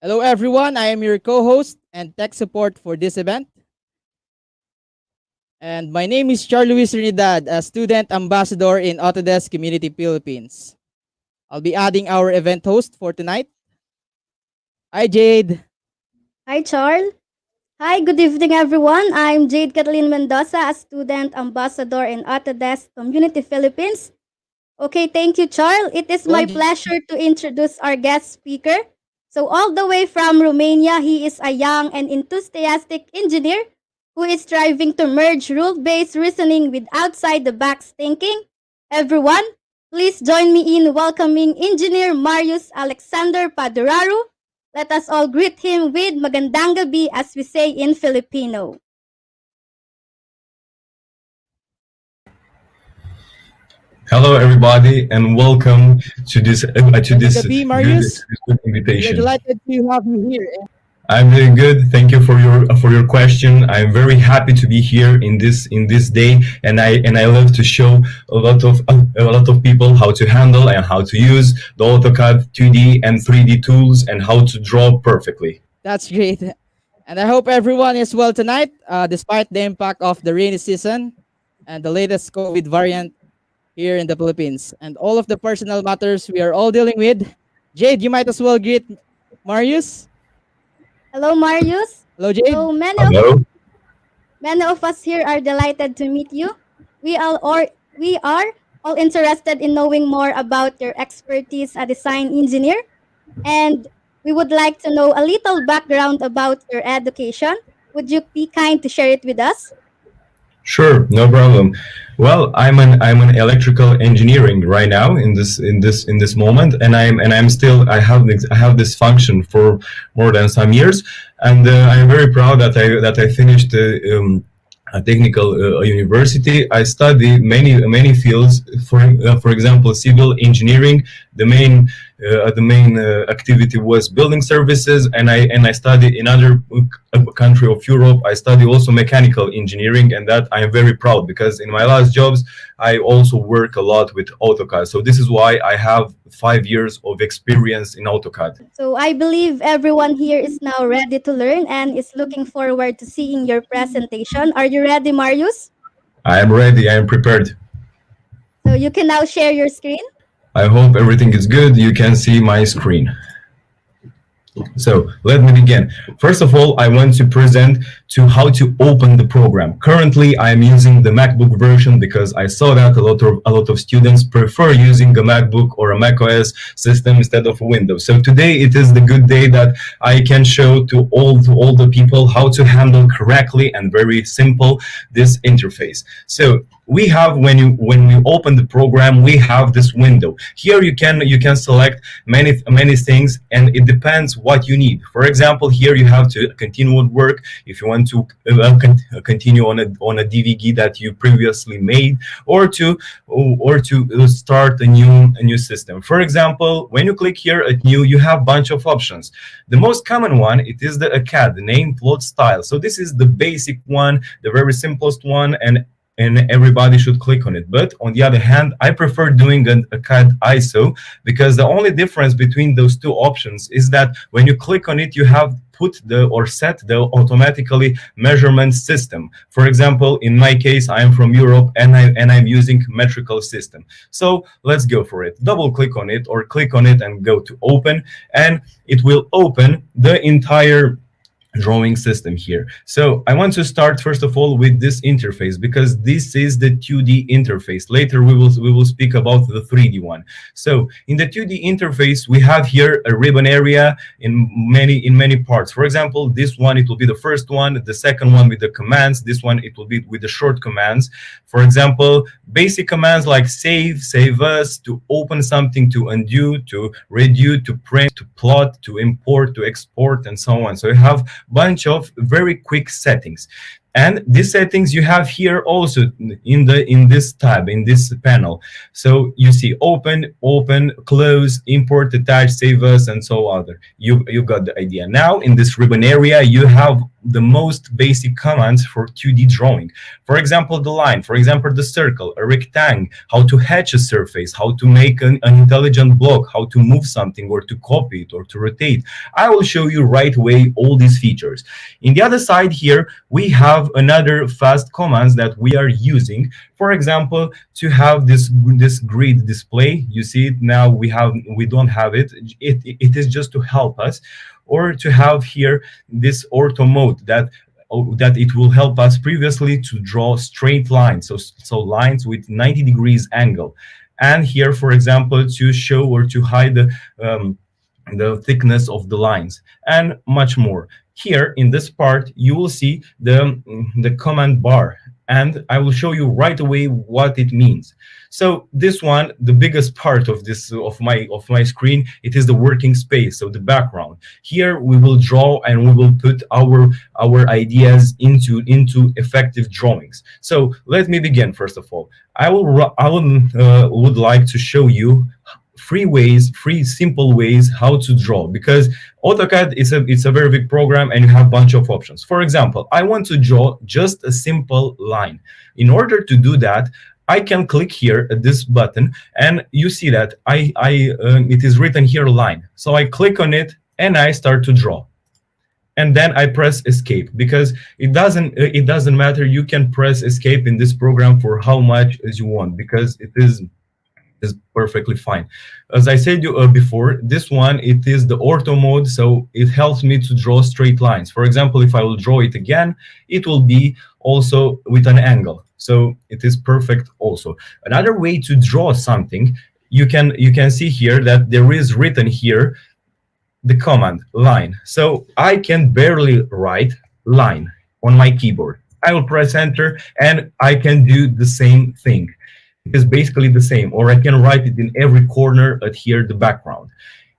Hello, everyone. I am your co host and tech support for this event. And my name is Charles Luis Trinidad, a student ambassador in Autodesk Community Philippines. I'll be adding our event host for tonight. Hi, Jade. Hi, Charles. Hi, good evening, everyone. I'm Jade Catalin Mendoza, a student ambassador in Autodesk Community Philippines. Okay, thank you, Charles. It is Go my on, Jade. pleasure to introduce our guest speaker. So, all the way from Romania, he is a young and enthusiastic engineer who is striving to merge rule based reasoning with outside the box thinking. Everyone, please join me in welcoming Engineer Marius Alexander Paduraru. Let us all greet him with magandang gabi as we say in Filipino. Hello, everybody, and welcome to this Gabi, Marius. good We are invitation. delighted to have you here. I'm doing good. Thank you for your question. I'm very happy to be here in this day, and I love to show a lot of people how to handle and how to use the AutoCAD 2D and 3D tools and how to draw perfectly. That's great. And I hope everyone is well tonight, despite the impact of the rainy season and the latest COVID variant here in the Philippines and all of the personal matters we are all dealing with. Jade, you might as well greet Marius. Hello, Marius. Hello, Jade. So Hello. many of us here are delighted to meet you. We are all interested in knowing more about your expertise as a design engineer, and we would like to know a little background about your education. Would you be kind to share it with us? Sure, no problem. Well, I'm an electrical engineering right now in this moment, and I have this function for more than some years, and I'm very proud that I finished a technical university. I study many fields. For example, civil engineering. The main activity was building services, and I studied in other country of Europe. I study also mechanical engineering, and that I am very proud because in my last jobs I also work a lot with AutoCAD. So this is why I have 5 years of experience in AutoCAD. So I believe everyone here is now ready to learn and is looking forward to seeing your presentation. Are you ready, Marius? I am ready. I am prepared. So you can now share your screen. I hope everything is good. You can see my screen. So let me begin. First of all, I want to present to how to open the program. Currently, I am using the MacBook version because I saw that a lot of students prefer using a MacBook or a macOS system instead of a Windows. So today it is the good day that I can show to all the people how to handle correctly and very simple this interface. So we have when we open the program, we have this window. Here you can select many things, and it depends what you need. For example, here you have to continue with work if you want to continue on a DVG that you previously made, or to start a new system. For example, when you click here at new, you have a bunch of options. The most common one, it is the AutoCAD, the name, plot, style. So this is the basic one, the very simplest one, and everybody should click on it. But on the other hand, I prefer doing a CAD ISO because the only difference between those two options is that when you click on it, you have set the automatically measurement system. For example, in my case, I am from Europe and I'm using metrical system. So let's go for it. Double click on it or click on it and go to open, and it will open the entire drawing system here. So I want to start first of all with this interface because this is the 2D interface. Later we will speak about the 3D one. So in the 2D interface, we have here a ribbon area in many parts. For example, this one, it will be the first one. The second one with the commands. This one, it will be with the short commands. For example, basic commands like save as, to open something, to undo, to redo, to print, to plot, to import, to export, and so on. So you have bunch of very quick settings. And these settings you have here also in this tab, in this panel. So you see open, close, import, attach, save as, and so other. You got the idea. Now in this ribbon area you have the most basic commands for 2D drawing. For example, the line, for example, the circle, a rectangle, how to hatch a surface, how to make an intelligent block, how to move something or to copy it or to rotate. I will show you right away all these features. In the other side here, we have another fast commands that we are using. For example, to have this grid display, you see it now, we don't have it. It is just to help us, or to have here this ortho mode that it will help us previously to draw straight lines, so lines with 90 degrees angle. And here, for example, to show or to hide the thickness of the lines, and much more. Here in this part, you will see the command bar, and I will show you right away what it means. So this one, the biggest part of this of my screen, it is the working space, so the background. Here we will draw and we will put our ideas into effective drawings. So let me begin. First of all, I would like to show you three simple ways how to draw, because AutoCAD it's a very big program and you have a bunch of options. For example, I want to draw just a simple line. In order to do that, I can click here at this button, and you see that it is written here line. So I click on it and I start to draw. And then I press escape, because it doesn't matter. You can press escape in this program for how much as you want, because it is perfectly fine. As I said before, this one, it is the ortho mode, so it helps me to draw straight lines. For example, if I will draw it again, it will be also with an angle, so it is perfect also. Another way to draw something, you can see here that there is written here the command line. So I can barely write line on my keyboard. I will press enter and I can do the same thing. It is basically the same, or I can write it in every corner at here the background.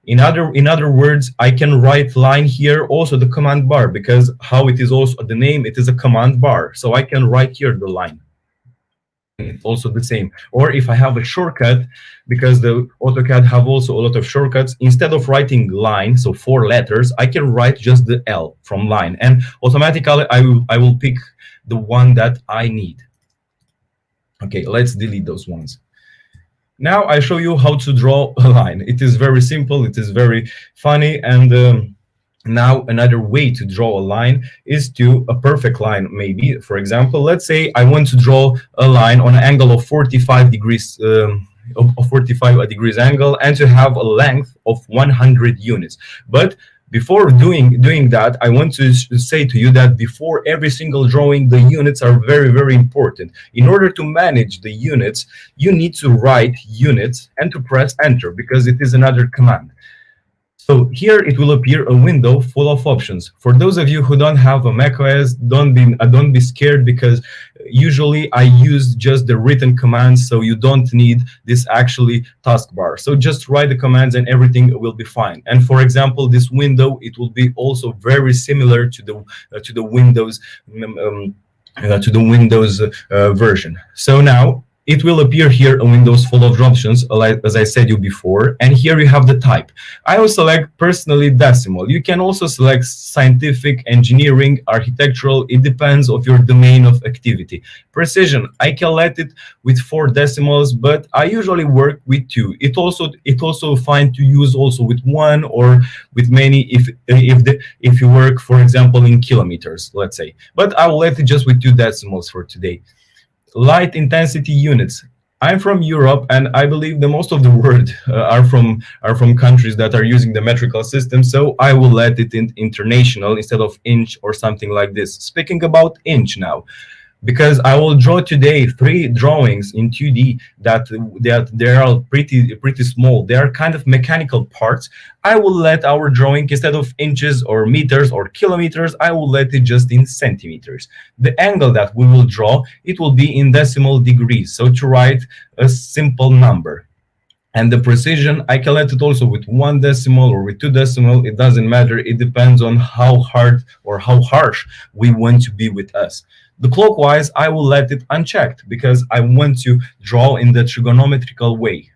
In other words, I can write line here, also the command bar, because how it is also the name, it is a command bar. So I can write here the line. It's also the same. Or if I have a shortcut, because the AutoCAD have also a lot of shortcuts, instead of writing line, so 4 letters, I can write just the L from line, and automatically I will pick the one that I need. Okay, let's delete those ones. Now I show you how to draw a line. It is very simple, it is very funny, and now another way to draw a line is to a perfect line. Maybe, for example, let's say I want to draw a line on an angle of 45 degrees, of 45 degrees angle, and to have a length of 100 units. But before doing that, I want to say to you that before every single drawing, the units are very, very important. In order to manage the units, you need to write units and to press enter, because it is another command. So here it will appear a window full of options. For those of you who don't have a macOS, don't be scared, because usually I use just the written commands, so you don't need this actually taskbar. So just write the commands and everything will be fine. And for example, this window, it will be also very similar to the Windows version. So now it will appear here a Windows full of options, as I said you before, and here you have the type. I will select personally decimal. You can also select scientific, engineering, architectural. It depends of your domain of activity. Precision, I can let it with 4 decimals, but I usually work with 2. It also fine to use also with 1 or with many if you work, for example, in kilometers, let's say. But I will let it just with 2 decimals for today. Light intensity units. I'm from Europe, and I believe the most of the world are from countries that are using the metrical system, so I will let it in international instead of inch or something like this. Speaking about inch now, because I will draw today 3 drawings in 2D that they are pretty small. They are kind of mechanical parts. I will let our drawing, instead of inches or meters or kilometers, I will let it just in centimeters. The angle that we will draw, it will be in decimal degrees, so to write a simple number. And the precision, I can let it also with 1 decimal or with 2 decimal. It doesn't matter. It depends on how hard or how harsh we want to be with us. The clockwise, I will let it unchecked because I want to draw in the trigonometrical way.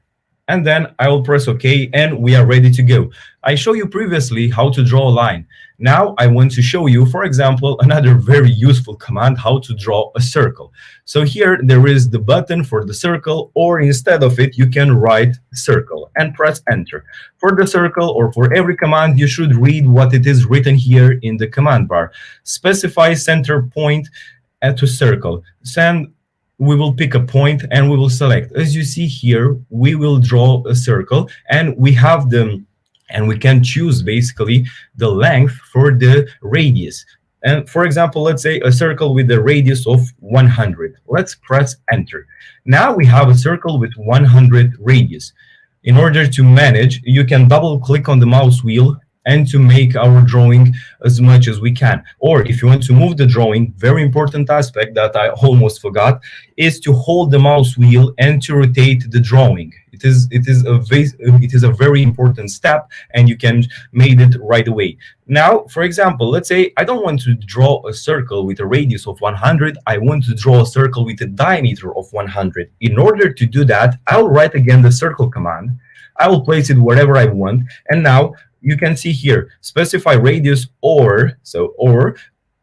And then I will press OK, and we are ready to go. I showed you previously how to draw a line. Now I want to show you, for example, another very useful command, how to draw a circle. So here there is the button for the circle, or instead of it, you can write circle and press enter. For the circle or for every command, you should read what it is written here in the command bar. Specify center point at a circle. Send. We will pick a point and we will select. As you see here, we will draw a circle, and we have the, and we can choose basically the length for the radius. And for example, let's say a circle with a radius of 100. Let's press enter. Now we have a circle with 100 radius. In order to manage, you can double click on the mouse wheel and to make our drawing as much as we can. Or if you want to move the drawing, very important aspect that I almost forgot is to hold the mouse wheel and to rotate the drawing. It is a very important step, and you can make it right away. Now, for example, let's say I don't want to draw a circle with a radius of 100. I want to draw a circle with a diameter of 100. In order to do that, I'll write again the circle command. I will place it wherever I want, and now you can see here, specify radius or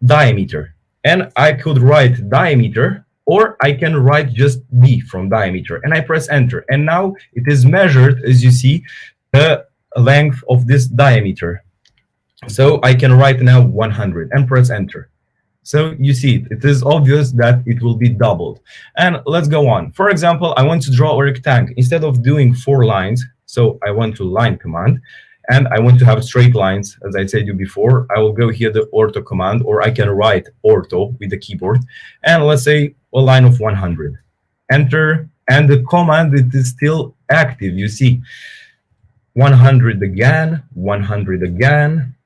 diameter. And I could write diameter, or I can write just D from diameter. And I press enter. And now it is measured, as you see, the length of this diameter. So I can write now 100 and press enter. So you see, it is obvious that it will be doubled. And let's go on. For example, I want to draw a rectangle. Instead of doing 4 lines, so I want to line command, and I want to have straight lines, as I said you before, I will go here the ortho command, or I can write ortho with the keyboard. And let's say a line of 100. Enter, and the command, it is still active. You see, 100 again, 100 again,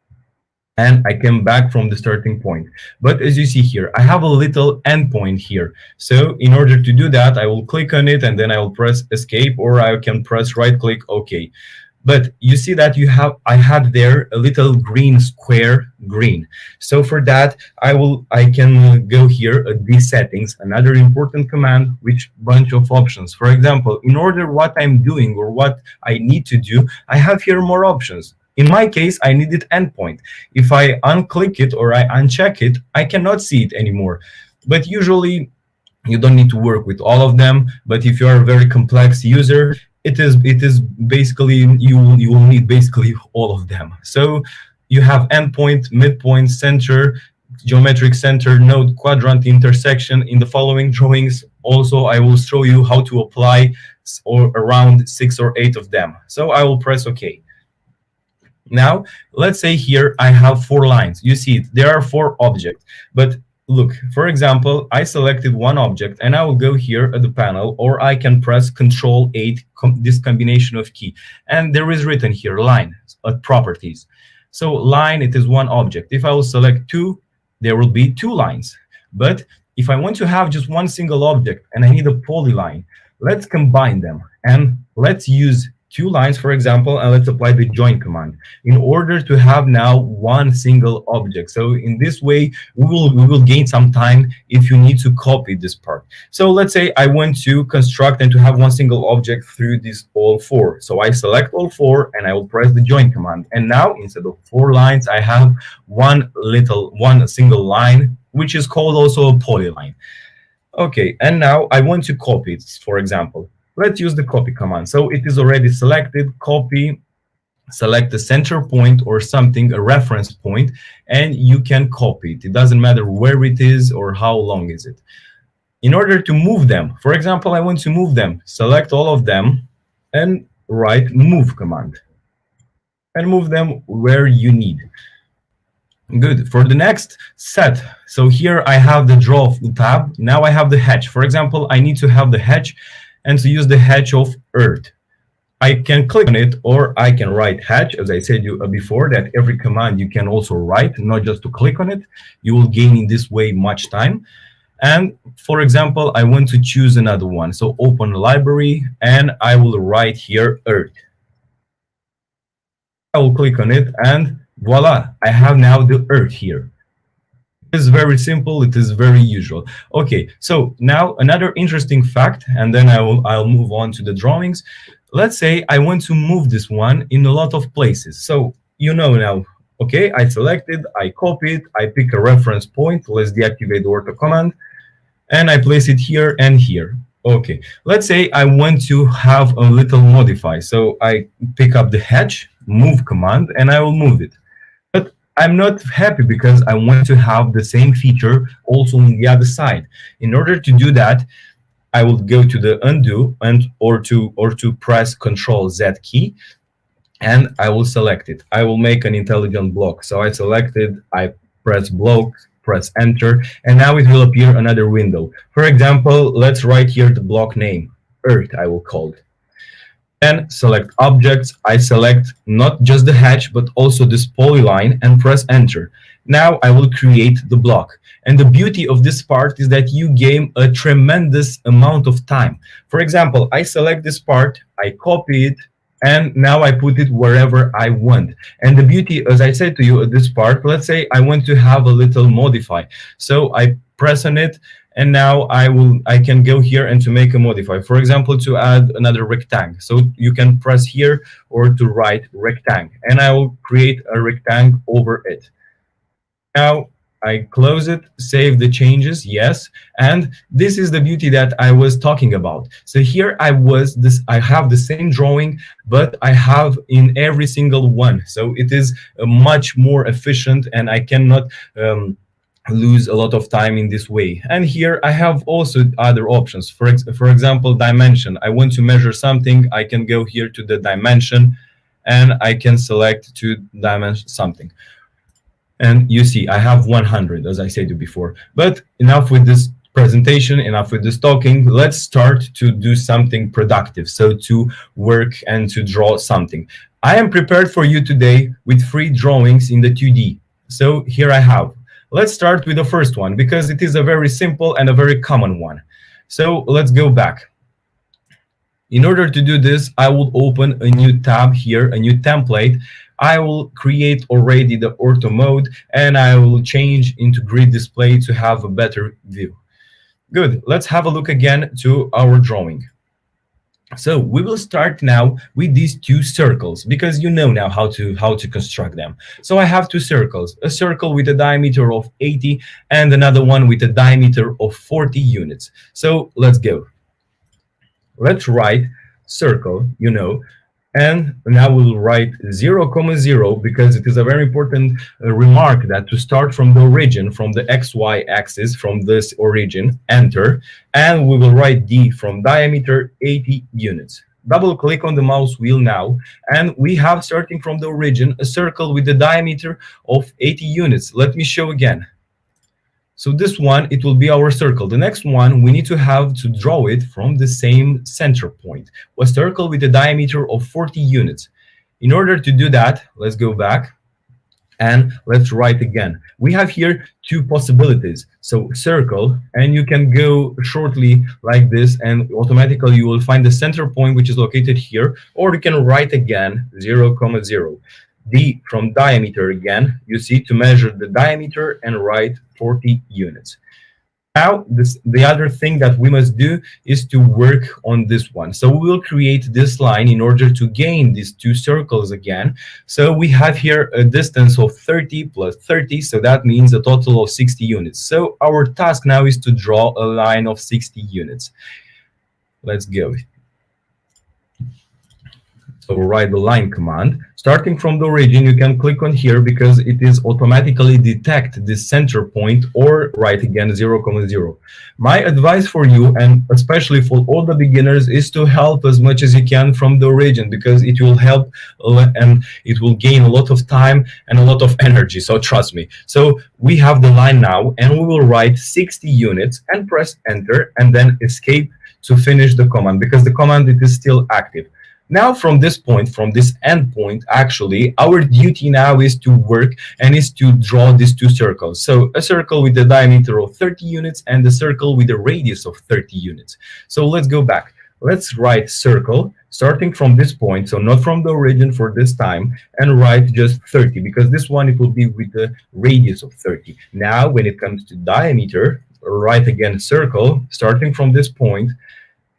and I came back from the starting point. But as you see here, I have a little endpoint here. So in order to do that, I will click on it, and then I will press escape, or I can press right click, OK. But you see that I had there a little green square green. So for that, I can go here at these settings, another important command, which bunch of options. For example, in order what I'm doing or what I need to do, I have here more options. In my case, I needed endpoint. If I unclick it or I uncheck it, I cannot see it anymore. But usually, you don't need to work with all of them. But if you are a very complex user, it is basically you will need basically all of them. So you have endpoint, midpoint, center, geometric center, node, quadrant, intersection. In the following drawings, also I will show you how to apply around 6 or 8 of them. So I will press OK. Now let's say here I have 4 lines. You see there are 4 objects, but look, for example, I selected one object, and I will go here at the panel, or I can press Control-8, this combination of key. And there is written here, line, properties. So line, it is one object. If I will select 2, there will be 2 lines. But if I want to have just one single object, and I need a polyline, let's combine them. And let's use 2 lines, for example, and let's apply the join command in order to have now one single object. So in this way, we will gain some time if you need to copy this part. So let's say I want to construct and to have one single object through this all 4. So I select all 4 and I will press the join command. And now instead of 4 lines, I have one single line, which is called also a polyline. Okay, and now I want to copy it, for example. Let's use the copy command. So it is already selected, copy, select the center point or something, a reference point, and you can copy it. It doesn't matter where it is or how long is it. In order to move them, for example, I want to move them, select all of them and write move command and move them where you need. Good. For the next set, so here I have the draw tab. Now I have the hatch. For example, I need to have the hatch and to use the hatch of earth. I can click on it, or I can write hatch, as I said you before, that every command you can also write, not just to click on it. You will gain in this way much time. And for example, I want to choose another one. So open library, and I will write here Earth. I will click on it, and voila, I have now the Earth here. It is very simple. It is very usual. Okay, so now another interesting fact, and then I'll move on to the drawings. Let's say I want to move this one in a lot of places. So you know now, okay, I selected, I copied, I pick a reference point. Let's deactivate the Auto command, and I place it here and here. Okay, let's say I want to have a little modify. So I pick up the hatch, move command, and I will move it. But I'm not happy because I want to have the same feature also on the other side. In order to do that, I will go to the undo or to press Control Z key, and I will select it. I will make an intelligent block. So I selected, I press block, press enter, and now it will appear another window. For example, let's write here the block name, Earth, I will call it. Then select objects. I select not just the hatch, but also this polyline and press enter. Now I will create the block. And the beauty of this part is that you gain a tremendous amount of time. For example, I select this part, I copy it, and now I put it wherever I want. And the beauty, as I said to you at this part, let's say I want to have a little modify. So I press on it, and now I can go here and to make a modify. For example, to add another rectangle. So you can press here or to write rectangle, and I will create a rectangle over it. Now I close it, save the changes, yes, and this is the beauty that I was talking about. So here I have the same drawing, but I have in every single one. So it is much more efficient, and I cannot lose a lot of time in this way. And here I have also other options. For example, dimension. I want to measure something. I can go here to the dimension, and I can select to dimension something. And you see, I have 100, as I said before. But enough with this presentation, enough with this talking. Let's start to do something productive. So to work and to draw something. I am prepared for you today with 3 drawings in the 2D. So here I have. Let's start with the first one, because it is a very simple and a very common one. So let's go back. In order to do this, I will open a new tab here, a new template. I will create already the ortho mode, and I will change into grid display to have a better view. Good. Let's have a look again to our drawing. So we will start now with these 2 circles, because you know now how to construct them. So I have 2 circles, a circle with a diameter of 80 and another one with a diameter of 40 units. So let's go. Let's write circle, you know, and now we'll write 0, 0, because it is a very important remark that to start from the origin, from the XY axis, from this origin, enter, and we will write D from diameter 80 units. Double click on the mouse wheel now, and we have, starting from the origin, a circle with a diameter of 80 units. Let me show again. So this one, it will be our circle. The next one, we need to have to draw it from the same center point, a circle with a diameter of 40 units. In order to do that, let's go back and let's write again. We have here 2 possibilities. So circle, and you can go shortly like this, and automatically you will find the center point, which is located here, or you can write again 0, 0. D from diameter again, you see, to measure the diameter and write 40 units. Now, the other thing that we must do is to work on this one. So we will create this line in order to gain these 2 circles again. So we have here a distance of 30 plus 30, so that means a total of 60 units. So our task now is to draw a line of 60 units. Let's go. So write the line command. Starting from the origin, you can click on here because it is automatically detect the center point, or write again 0, 0. My advice for you, and especially for all the beginners, is to help as much as you can from the origin, because it will help and it will gain a lot of time and a lot of energy. So trust me. So we have the line now, and we will write 60 units and press enter, and then escape to finish the command, because the command, it is still active. Now from this point, from this end point, actually, our duty now is to work and is to draw these two circles. So a circle with a diameter of 30 units and a circle with a radius of 30 units. So let's go back. Let's write circle starting from this point, so not from the origin for this time, and write just 30, because this one, it will be with the radius of 30. Now, when it comes to diameter, write again circle starting from this point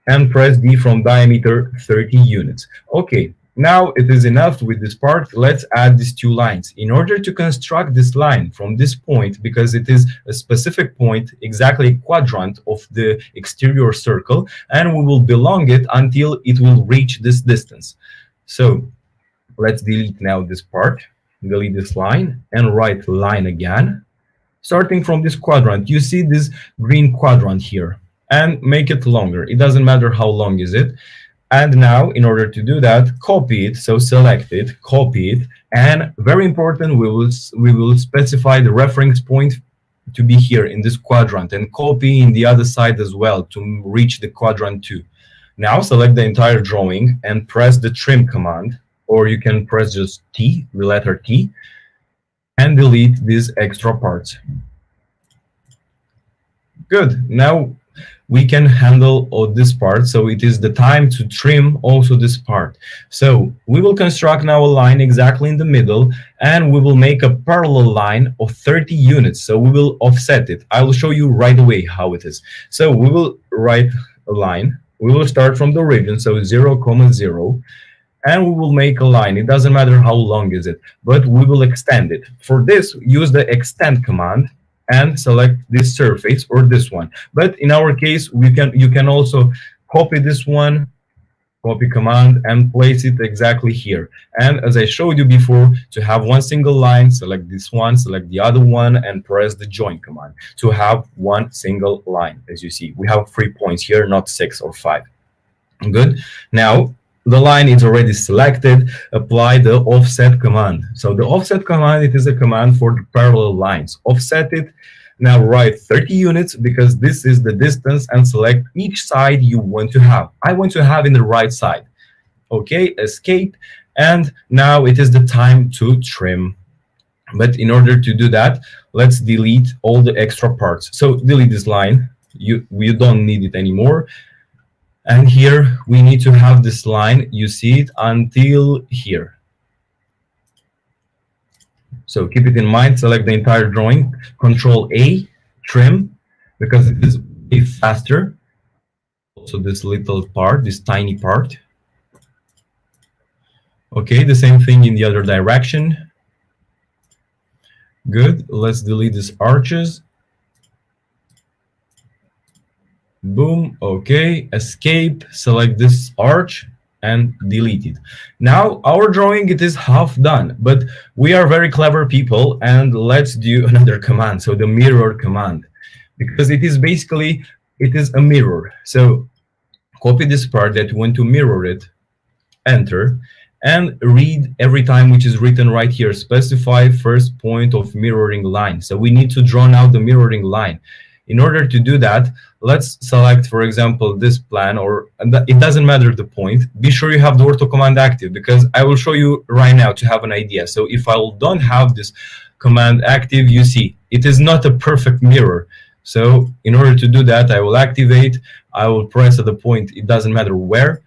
and press D from diameter 30 units. Okay, now it is enough with this part. Let's add these two lines. In order to construct this line from this point, because it is a specific point, exactly a quadrant of the exterior circle, and we will belong it until it will reach this distance. So let's delete now this part, delete this line, and write line again. Starting from this quadrant, you see this green quadrant here, and make it longer. It doesn't matter how long is it. And now, in order to do that, copy it. So select it, copy it, and very important, we will specify the reference point to be here in this quadrant, and copy in the other side as well to reach the quadrant 2. Now select the entire drawing and press the trim command, or you can press just T, the letter T, and delete these extra parts. Good. Now we can handle all this part, so it is the time to trim also this part. So we will construct now a line exactly in the middle, and we will make a parallel line of 30 units. So we will offset it. I will show you right away how it is. So we will write a line. We will start from the origin, so 0, 0, and we will make a line. It doesn't matter how long is it, but we will extend it. For this, use the extend command and select this surface or this one. But in our case, you can also copy this one, copy command, and place it exactly here. And as I showed you before, to have one single line, select this one, select the other one, and press the join command to have one single line. As you see, we have 3 points here, not 6 or 5. Good. Now, the line is already selected. Apply the offset command. So the offset command, it is a command for the parallel lines. Offset it. Now write 30 units, because this is the distance, and select each side you want to have. I want to have in the right side. Okay, escape. And now it is the time to trim. But in order to do that, let's delete all the extra parts. So delete this line. You don't need it anymore. And here we need to have this line, you see it, until here. So keep it in mind, select the entire drawing, Control A, trim, because it is way faster. Also this little part, this tiny part. Okay, the same thing in the other direction. Good, let's delete these arches. Boom, okay, escape, select this arch and delete it. Now our drawing, it is half done, but we are very clever people, and let's do another command, so the mirror command, because it is basically, it is a mirror. So copy this part that you want to mirror it, enter, and read every time which is written right here, specify first point of mirroring line. So we need to draw now the mirroring line. In order to do that, let's select, for example, this plan, or it doesn't matter the point. Be sure you have the ortho command active, because I will show you right now to have an idea. So if I don't have this command active, you see, it is not a perfect mirror. So in order to do that, I will activate, I will press at the point, it doesn't matter where,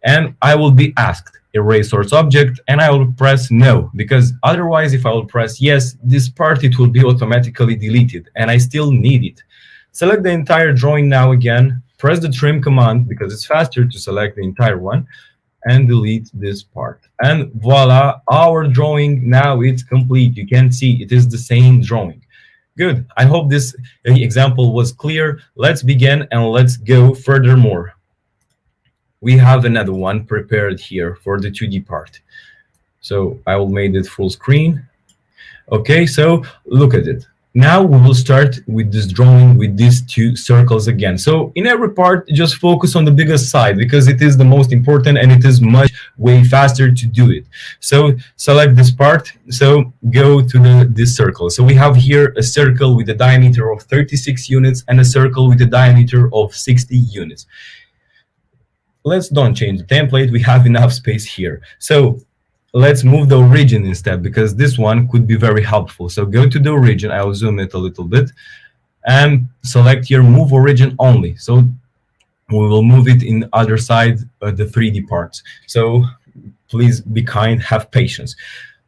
and I will be asked, erase source object, and I will press no, because otherwise if I will press yes, this part, it will be automatically deleted, and I still need it. Select the entire drawing now again, press the trim command, because it's faster to select the entire one, and delete this part. And voila, our drawing now it's complete. You can see it is the same drawing. Good, I hope this example was clear. Let's begin and let's go furthermore. We have another one prepared here for the 2D part. So I will make it full screen. Okay, so look at it. Now we will start with this drawing with these two circles again. So in every part, just focus on the biggest side, because it is the most important and it is much way faster to do it. So select this part. So go to this circle. So we have here a circle with a diameter of 36 units and a circle with a diameter of 60 units. let's don't change the template. We have enough space here. So let's move the origin instead, because this one could be very helpful. So go to the origin. I will zoom it a little bit and select here move origin only. So we will move it in other side of the 3D parts. So please be kind, have patience.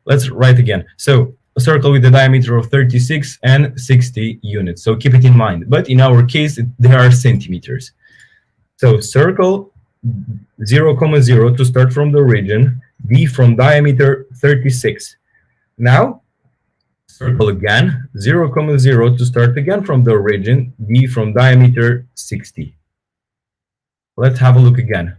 Let's write again. So a circle with a diameter of 36 and 60 units. So keep it in mind. But in our case, there are centimeters. So circle 0, 0 to start from the origin, D from diameter 36. Now, circle again, 0, 0 to start again from the origin, D from diameter 60. Let's have a look again.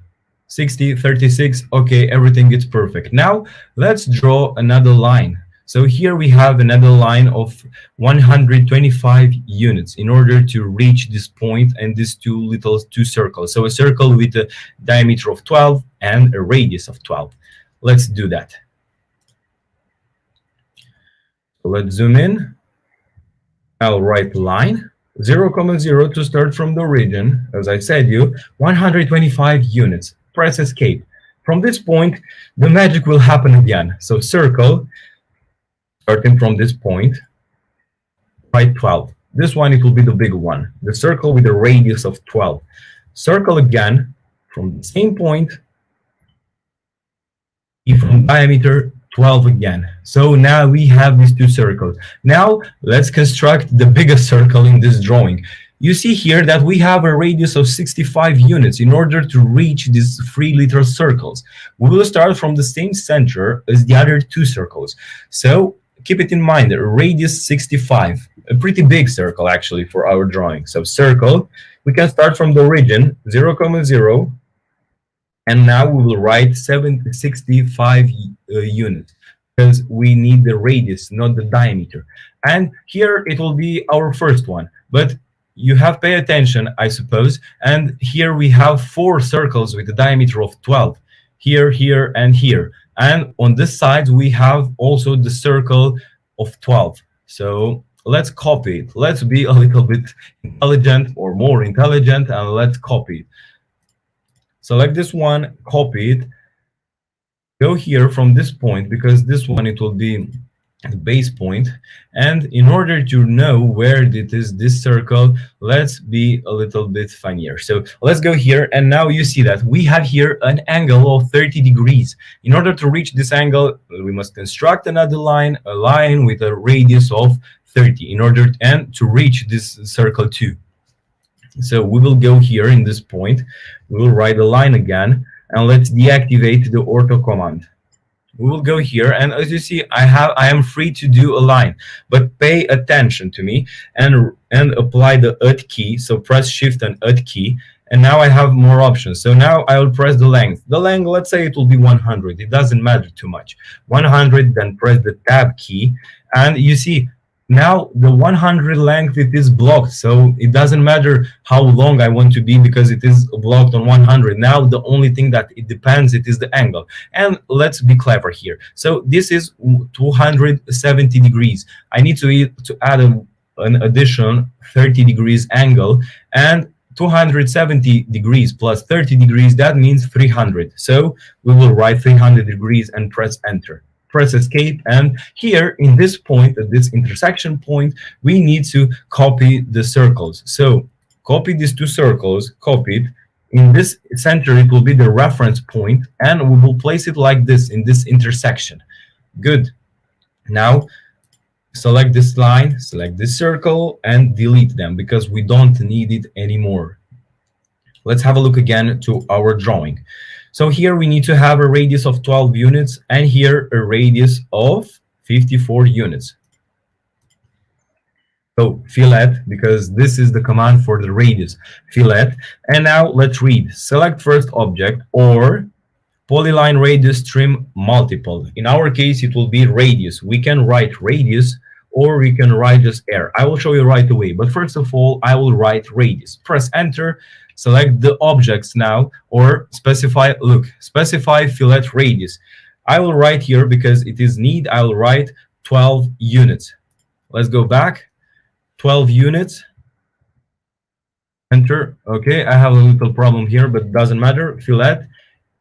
60, 36, okay, everything is perfect. Now, let's draw another line. So here we have another line of 125 units in order to reach this point and these two circles. So a circle with a diameter of 12 and a radius of 12. Let's do that. So let's zoom in. I'll write line. 0, 0 to start from the origin, as I said 125 units. Press escape. From this point, the magic will happen again. So circle, starting from this point, write 12. This one, it will be the big one. The circle with a radius of 12. Circle again, from the same point, from diameter 12 again. So now we have these two circles. Now let's construct the biggest circle in this drawing. You see here that we have a radius of 65 units in order to reach these 3 little circles. We will start from the same center as the other two circles. So keep it in mind, a radius 65, a pretty big circle actually for our drawing. So circle, we can start from the origin, 0, 0, and now we will write 65 units, because we need the radius, not the diameter. And here it will be our first one. But you have to pay attention, I suppose. And here we have 4 circles with a diameter of 12. Here, here, and here. And on this side, we have also the circle of 12. So let's copy it. Let's be a little bit intelligent or more intelligent, and let's copy it. Select this one, copy it, go here from this point, because this one, it will be the base point. And in order to know where it is, this circle, let's be a little bit funnier. So let's go here, and now you see that we have here an angle of 30 degrees. In order to reach this angle, we must construct another line, a line with a radius of 30, in order to reach this circle too. So we will go here in this point, we will write a line again, and let's deactivate the ortho command. We will go here, and as you see, I am free to do a line, but pay attention to me and apply the Alt key. So press Shift and Alt key, and now I have more options. So now I will press the length. The length, let's say it will be 100. It doesn't matter too much. 100, then press the Tab key, and you see, now the 100 length, it is blocked, so it doesn't matter how long I want to be, because it is blocked on 100. Now the only thing that it depends, it is the angle. And let's be clever here. So this is 270 degrees. I need to add an additional 30 degrees angle, and 270 degrees plus 30 degrees, that means 300. So we will write 300 degrees and press enter. Press escape, and here in this point, at this intersection point, we need to copy the circles. So copy these two circles, copy it. In this center, it will be the reference point, and we will place it like this in this intersection. Good. Now select this line, select this circle, and delete them, because we don't need it anymore. Let's have a look again to our drawing. So here we need to have a radius of 12 units, and here a radius of 54 units. So fillet, because this is the command for the radius, fillet. And now let's read. Select first object, or polyline radius trim multiple. In our case, it will be radius. We can write radius, or we can write just R. I will show you right away. But first of all, I will write radius. Press enter. Select the objects now, or specify fillet radius. I will write here, because it is need, I will write 12 units. Let's go back. 12 units. enter. Okay, I have a little problem here, but doesn't matter. Fillet,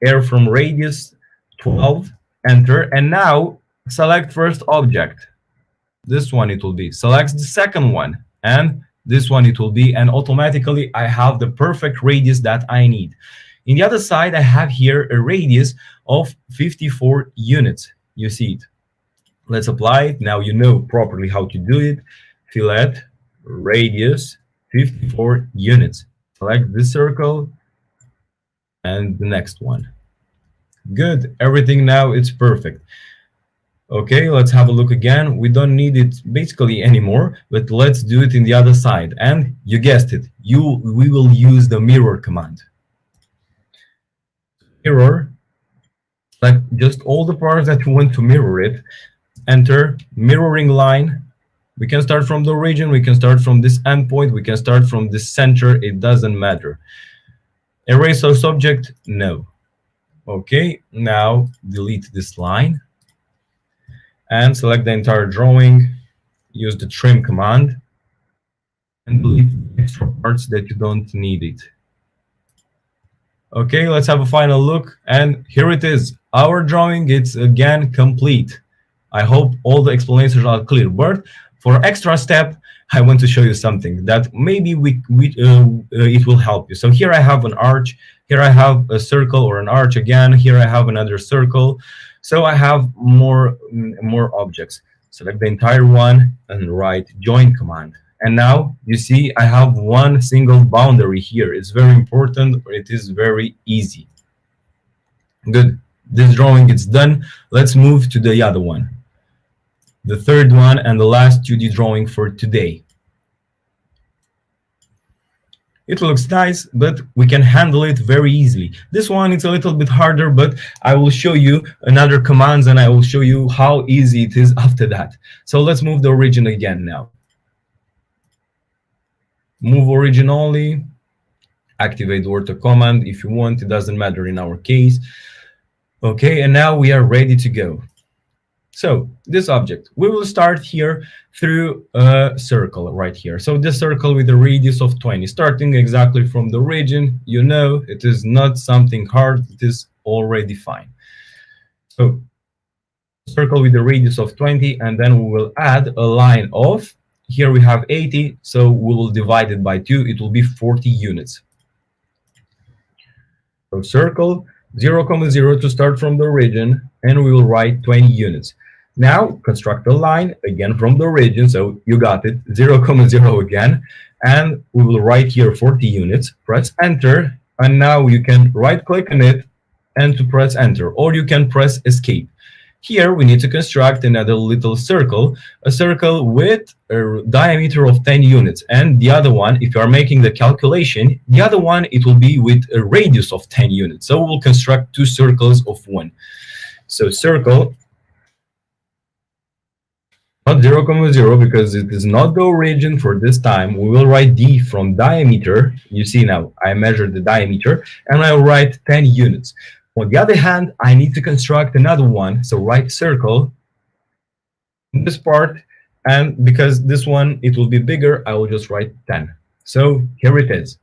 air from radius 12, enter. And now select first object. This one it will be. Select the second one, and this one it will be. And automatically I have the perfect radius that I need. In the other side, I have here a radius of 54 units. You see it. Let's apply it. Now you know properly how to do it. Fillet, radius, 54 units. Select this circle and the next one. Good. Everything now it's perfect. Okay, let's have a look again. We don't need it basically anymore, but let's do it in the other side. And you guessed it, we will use the mirror command. Mirror, like just all the parts that you want to mirror it. Enter mirroring line. We can start from the origin, we can start from this endpoint, we can start from this center, it doesn't matter. Erase source object, no. Okay, now delete this line and select the entire drawing, use the trim command, and delete extra parts that you don't need it. Okay, let's have a final look, and here it is. Our drawing is again complete. I hope all the explanations are clear, but for extra step, I want to show you something that maybe it will help you. So here I have an arch, here I have a circle or an arch again, here I have another circle. So I have more objects. Select the entire one and write join command. And now you see I have one single boundary here. It's very important, but it is very easy. Good. This drawing is done. Let's move to the other one. The third one and the last 2D drawing for today. It looks nice, but we can handle it very easily. This one is a little bit harder, but I will show you another commands and I will show you how easy it is after that. So let's move the origin again now. Move origin only. Activate the AutoCAD command if you want. It doesn't matter in our case. Okay, and now we are ready to go. So this object, we will start here through a circle right here. So this circle with a radius of 20, starting exactly from the origin. You know, it is not something hard. It is already fine. So circle with a radius of 20, and then we will add a line of, here we have 80, so we will divide it by 2. It will be 40 units. So circle 0, 0 to start from the origin, and we will write 20 units. Now construct a line again from the origin, so you got it, 0, 0 again, and we will write here 40 units. Press enter, and now you can right click on it and to press enter, or you can press escape. Here we need to construct another little circle, a circle with a diameter of 10 units, and the other one, if you are making the calculation, the other one it will be with a radius of 10 units. So we'll construct 2 circles of 1. So circle, not 0, 0, because it is not the origin for this time. We will write D from diameter. You see now, I measured the diameter, and I will write 10 units. On the other hand, I need to construct another one. So write circle in this part, and because this one, it will be bigger, I will just write 10. So here it is.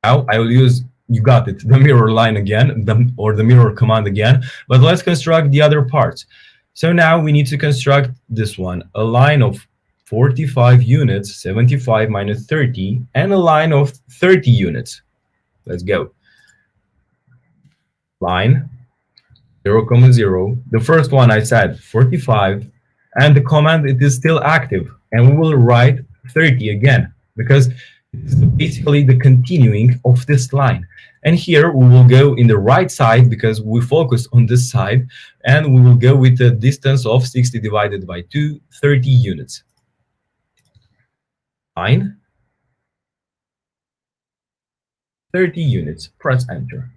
Now I will use, you got it, the mirror line again, or the mirror command again, but let's construct the other parts. So now we need to construct this one, a line of 45 units, 75 minus 30, and a line of 30 units. Let's go. Line 0, 0. The first one I said 45, and the command, it is still active, and we will write 30 again, because it's basically the continuing of this line. And here we will go in the right side because we focus on this side, and we will go with a distance of 60 divided by 2, 30 units. Line 30 units. Press enter.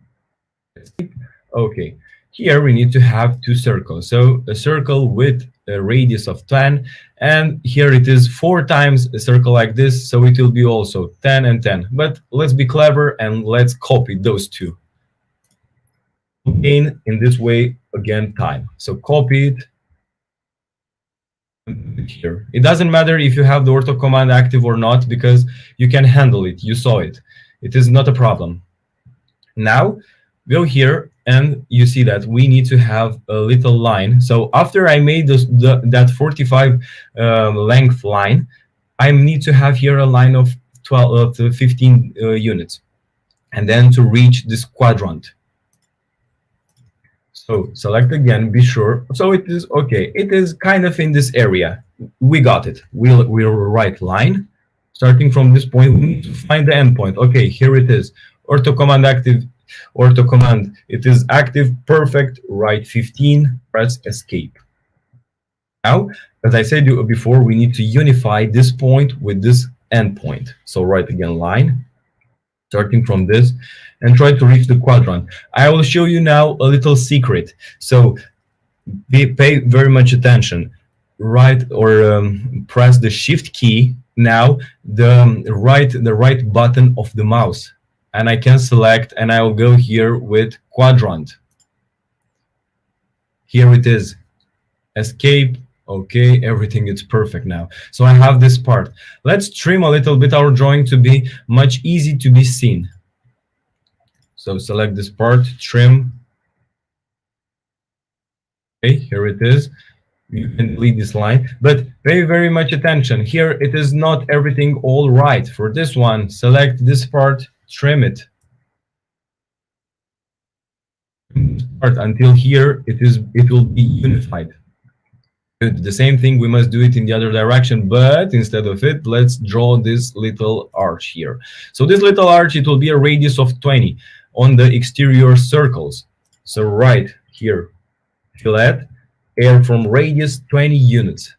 Okay, here we need to have 2 circles. So a circle with a radius of 10, and here it is 4 times a circle like this, so it will be also 10 and 10. But let's be clever and let's copy those 2. Gain in this way again time. So copy it, here. It doesn't matter if you have the ortho command active or not, because you can handle it. You saw it. It is not a problem. Now go here and you see that we need to have a little line. So after I made that 45 length line, I need to have here a line of 12 to 15 units, and then to reach this quadrant. So select again, be sure. So it is okay. It is kind of in this area. We got it. We'll write line. Starting from this point, we need to find the endpoint. Okay, here it is. Ortho command active. Ortho command. It is active. Perfect. Write 15. Press escape. Now, as I said before, we need to unify this point with this endpoint. So write again line. Starting from this, and try to reach the quadrant. I will show you now a little secret. So pay very much attention. Right or press the shift key. Now the right button of the mouse, and I can select, and I will go here with quadrant. Here it is. Escape. Okay, everything is perfect now. So I have this part. Let's trim a little bit our drawing to be much easy to be seen. So select this part, trim. Okay, here it is. You can delete this line, but pay very much attention. Here it is not everything all right. For this one, select this part, trim it. Until here it will be unified. The same thing, we must do it in the other direction, but instead of it, let's draw this little arch here. So this little arch, it will be a radius of 20 on the exterior circles. So right here, fillet, air from radius 20 units.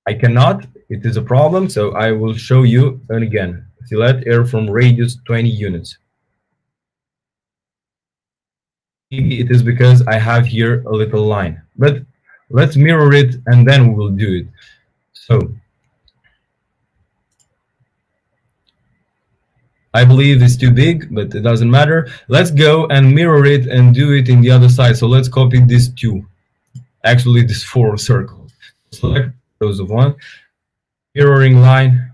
I cannot, it is a problem, so I will show you, and again, fillet, air from radius 20 units. Maybe it is because I have here a little line, but let's mirror it and then we will do it. So I believe it's too big, but it doesn't matter. Let's go and mirror it and do it in the other side. So let's copy these two, actually these 4 circles. Select those of one, mirroring line,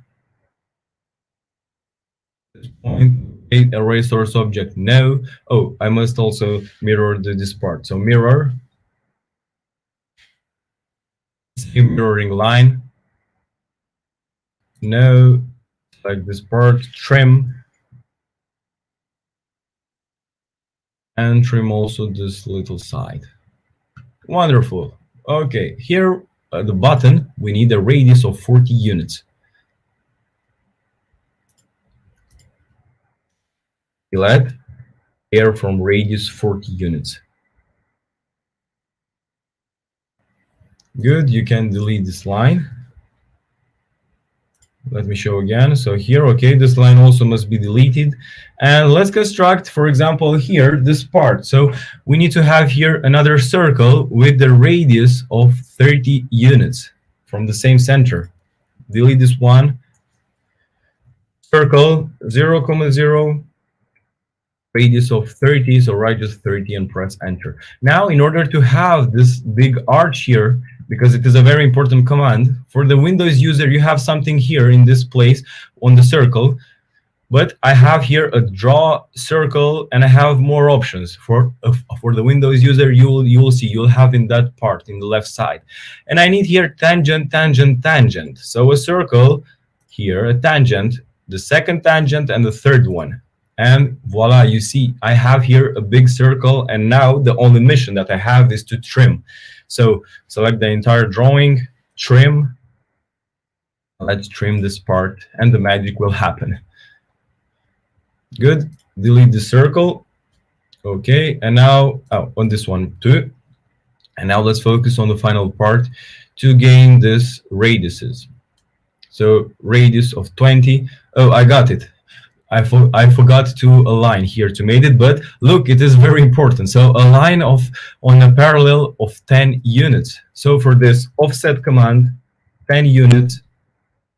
this point. Array source object, no. Oh, I must also mirror this part. So mirror, same mirroring line, no. Like this part, trim, and trim also this little side. Wonderful. Okay, here at the button, we need a radius of 40 units. Select air from radius 40 units. Good, you can delete this line. Let me show again. So here, okay, this line also must be deleted. And let's construct, for example, here, this part. So we need to have here another circle with the radius of 30 units from the same center. Delete this one. Circle 0,0. Radius of 30, so write just 30 and press enter. Now, in order to have this big arch here, because it is a very important command, for the Windows user, you have something here in this place on the circle, but I have here a draw circle and I have more options. For the Windows user, you will see, you'll have in that part in the left side. And I need here tangent, tangent, tangent. So a circle here, a tangent, the second tangent and the third one. And voila, you see, I have here a big circle, and now the only mission that I have is to trim. So select the entire drawing, trim. Let's trim this part, and the magic will happen. Good. Delete the circle. Okay, and now on this one too. And now let's focus on the final part to gain this radiuses. So radius of 20. Oh, I got it. I forgot to align here to make it, but look, it is very important. So a line on a parallel of 10 units. So for this offset command, 10 units,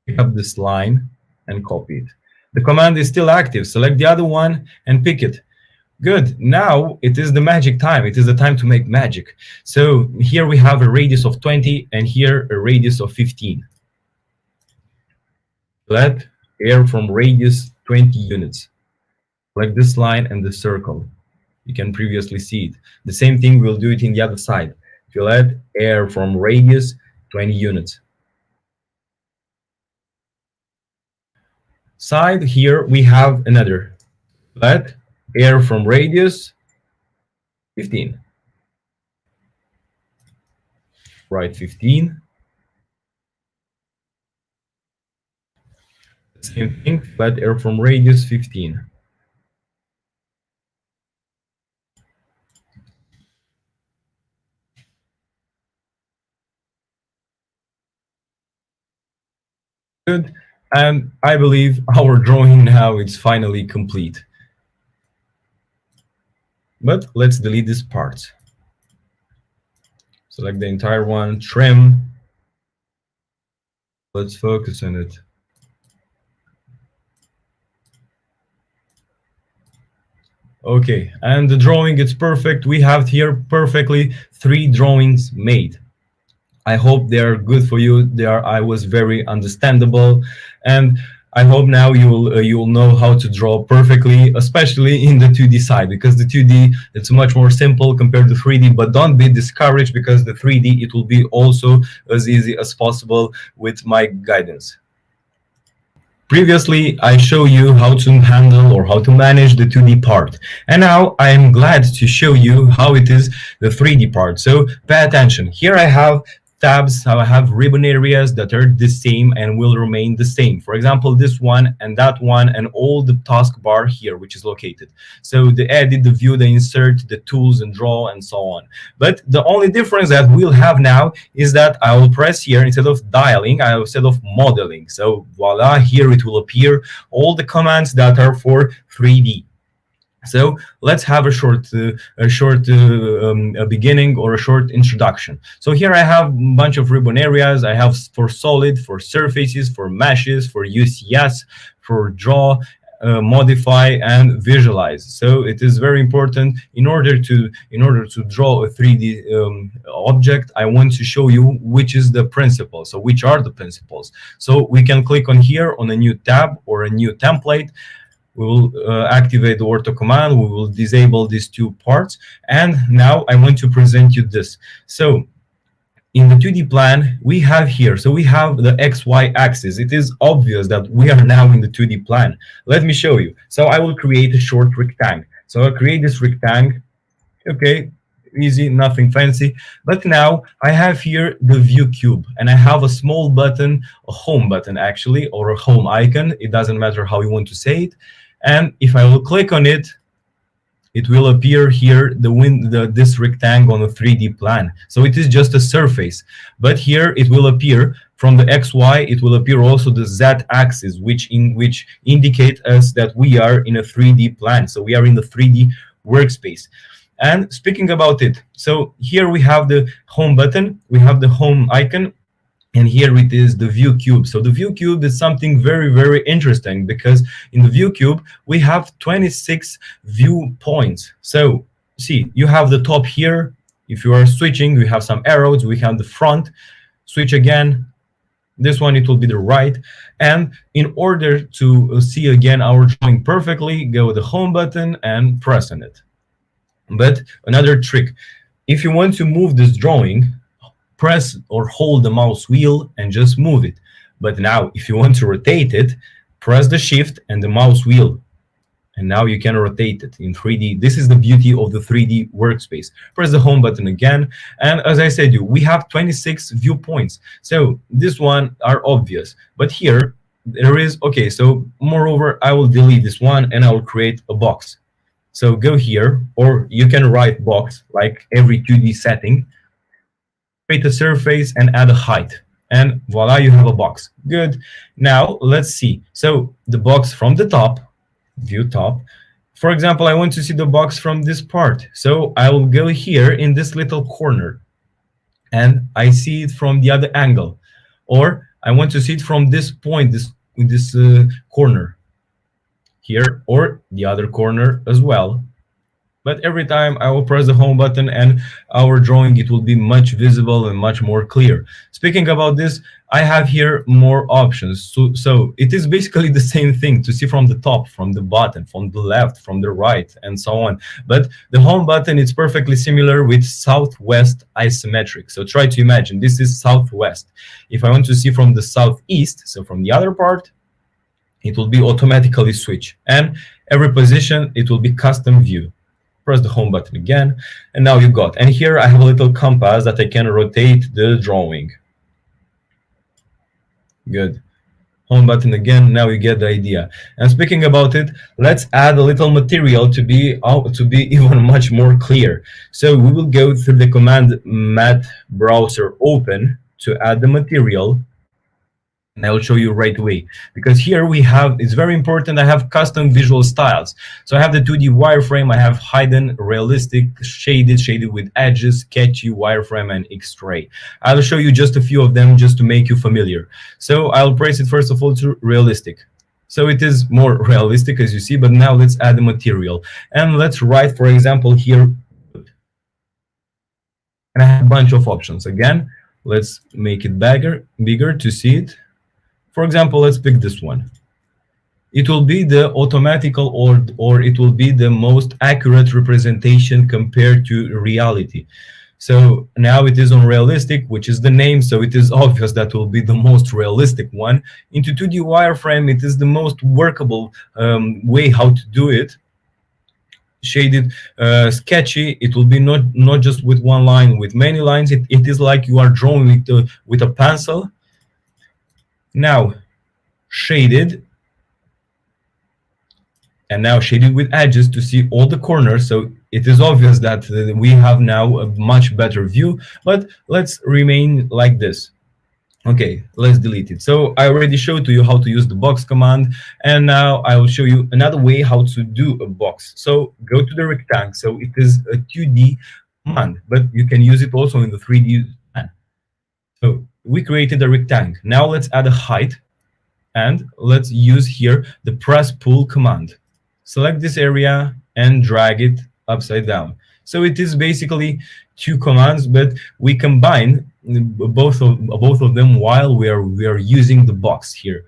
pick up this line and copy it. The command is still active. Select the other one and pick it. Good. Now it is the magic time. It is the time to make magic. So here we have a radius of 20 and here a radius of 15. Let air from radius 20 units. Like this line and the circle. You can previously see it. The same thing, we'll do it in the other side. Fillet air from radius 20 units. Side here we have another. Fillet air from radius 15. Right, 15. Same thing, fillet air from radius 15. Good. And I believe our drawing now is finally complete. But let's delete this part. Select the entire one, trim. Let's focus on it. Okay, and the drawing is perfect. We have here perfectly 3 drawings made. I hope they are good for you. I was very understandable, and I hope now you'll know how to draw perfectly, especially in the 2D side, because the 2D it's much more simple compared to 3D. But don't be discouraged, because the 3D it will be also as easy as possible with my guidance. Previously, I showed you how to handle or how to manage the 2D part. And now I am glad to show you how it is the 3D part. So pay attention. Here I have tabs, I have ribbon areas that are the same and will remain the same. For example, this one and that one and all the taskbar here, which is located. So the edit, the view, the insert, the tools and draw and so on. But the only difference that we'll have now is that I will press here instead of dialing, instead of modeling. So voila, here it will appear all the commands that are for 3D. So let's have a beginning or a short introduction. So here I have a bunch of ribbon areas. I have for solid, for surfaces, for meshes, for UCS, for draw, modify, and visualize. So it is very important in order to draw a 3D object. I want to show you which is the principle. So which are the principles? So we can click on here on a new tab or a new template. We will activate the Ortho command. We will disable these 2 parts. And now I want to present you this. So in the 2D plan, we have here, so we have the XY axis. It is obvious that we are now in the 2D plan. Let me show you. So I will create a short rectangle. So I'll create this rectangle. Okay, easy, nothing fancy. But now I have here the view cube, and I have a small button, a home button actually, or a home icon. It doesn't matter how you want to say it. And if I will click on it, it will appear here this rectangle on a 3D plan. So it is just a surface. But here it will appear from the XY, it will appear also the Z axis, which indicate us that we are in a 3D plan. So we are in the 3D workspace. And speaking about it, so here we have the home button, we have the home icon, and here it is the view cube. So the view cube is something very, very interesting, because in the view cube, we have 26 viewpoints. So see, you have the top here. If you are switching, we have some arrows. We have the front. Switch again. This one, it will be the right. And in order to see again our drawing perfectly, go with the home button and press on it. But another trick, if you want to move this drawing, press or hold the mouse wheel and just move it. But now if you want to rotate it, press the shift and the mouse wheel, and now you can rotate it in 3D. This is the beauty of the 3D workspace. Press the home button again, and as I said, we have 26 viewpoints. So this one are obvious, but here there is, okay, so moreover, I will delete this one and I will create a box. So go here, or you can write box like every 2D setting, create a surface and add a height, and voila, you have a box. Good. Now let's see. So the box from the top, view top. For example, I want to see the box from this part. So I will go here in this little corner, and I see it from the other angle. Or I want to see it from this point, this corner here, or the other corner as well. But every time I will press the home button and our drawing, it will be much visible and much more clear. Speaking about this, I have here more options. So it is basically the same thing to see from the top, from the bottom, from the left, from the right, and so on. But the home button is perfectly similar with southwest isometric. So try to imagine this is southwest. If I want to see from the southeast, so from the other part, it will be automatically switch. And every position, it will be custom view. Press the home button again, and now you got. And here I have a little compass that I can rotate the drawing. Good. Home button again. Now you get the idea. And speaking about it, let's add a little material to be even much more clear. So we will go through the command math browser open to add the material. And I will show you right away, because here we have, it's very important, I have custom visual styles. So I have the 2D wireframe, I have hidden, realistic, shaded with edges, sketchy, wireframe, and X-ray. I'll show you just a few of them just to make you familiar. So I'll press it first of all to realistic. So it is more realistic as you see, but now let's add the material. And let's write, for example, here. And I have a bunch of options. Again, let's make it bigger to see it. For example, let's pick this one. It will be the automatical or it will be the most accurate representation compared to reality. So now it is on realistic, which is the name, so it is obvious that will be the most realistic one. Into 2D wireframe, it is the most workable way how to do it. Shaded, sketchy, it will be not just with one line, with many lines. It is like you are drawing with a pencil. Now, shaded, and now shaded with edges to see all the corners. So it is obvious that we have now a much better view, but let's remain like this. Okay, let's delete it. So I already showed to you how to use the box command, and now I will show you another way how to do a box. So go to the rectangle. So it is a 2D command, but you can use it also in the 3D plan. So we created a rectangle. Now let's add a height, and let's use here the press pull command. Select this area and drag it upside down. So it is basically two commands, but we combine both of them while we are using the box here.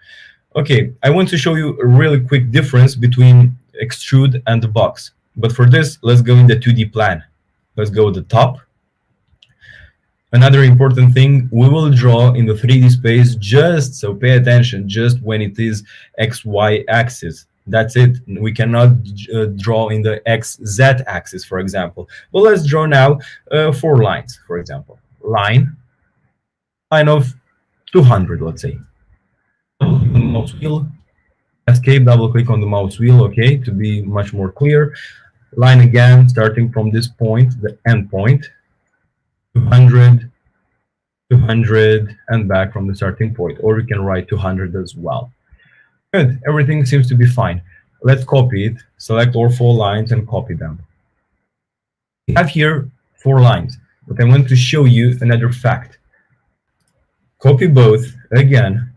Okay, I want to show you a really quick difference between extrude and the box. But for this, let's go in the 2D plan. Let's go to the top. Another important thing, we will draw in the 3D space just, so pay attention, just when it is XY axis. That's it. We cannot draw in the XZ axis, for example. But let's draw now 4 lines, for example. Line of 200, let's say. Mouse wheel, escape, double click on the mouse wheel, okay, to be much more clear. Line again, starting from this point, the end point. 200, 200, and back from the starting point, or you can write 200 as well. Good, everything seems to be fine. Let's copy it, select all 4 lines and copy them. We have here 4 lines, but I want to show you another fact. Copy both, again,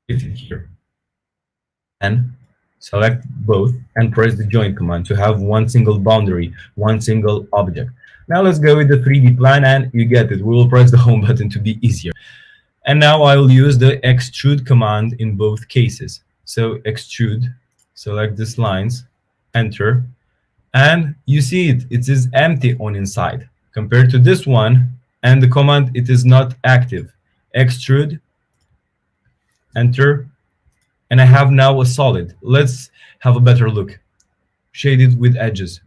hit it here, and select both and press the join command to have one single boundary, one single object. Now let's go with the 3D plan, and you get it. We will press the home button to be easier. And now I will use the extrude command in both cases. So extrude, select these lines, enter, and you see it is empty on inside. Compared to this one, and the command, it is not active. Extrude, enter, and I have now a solid. Let's have a better look. Shaded with edges.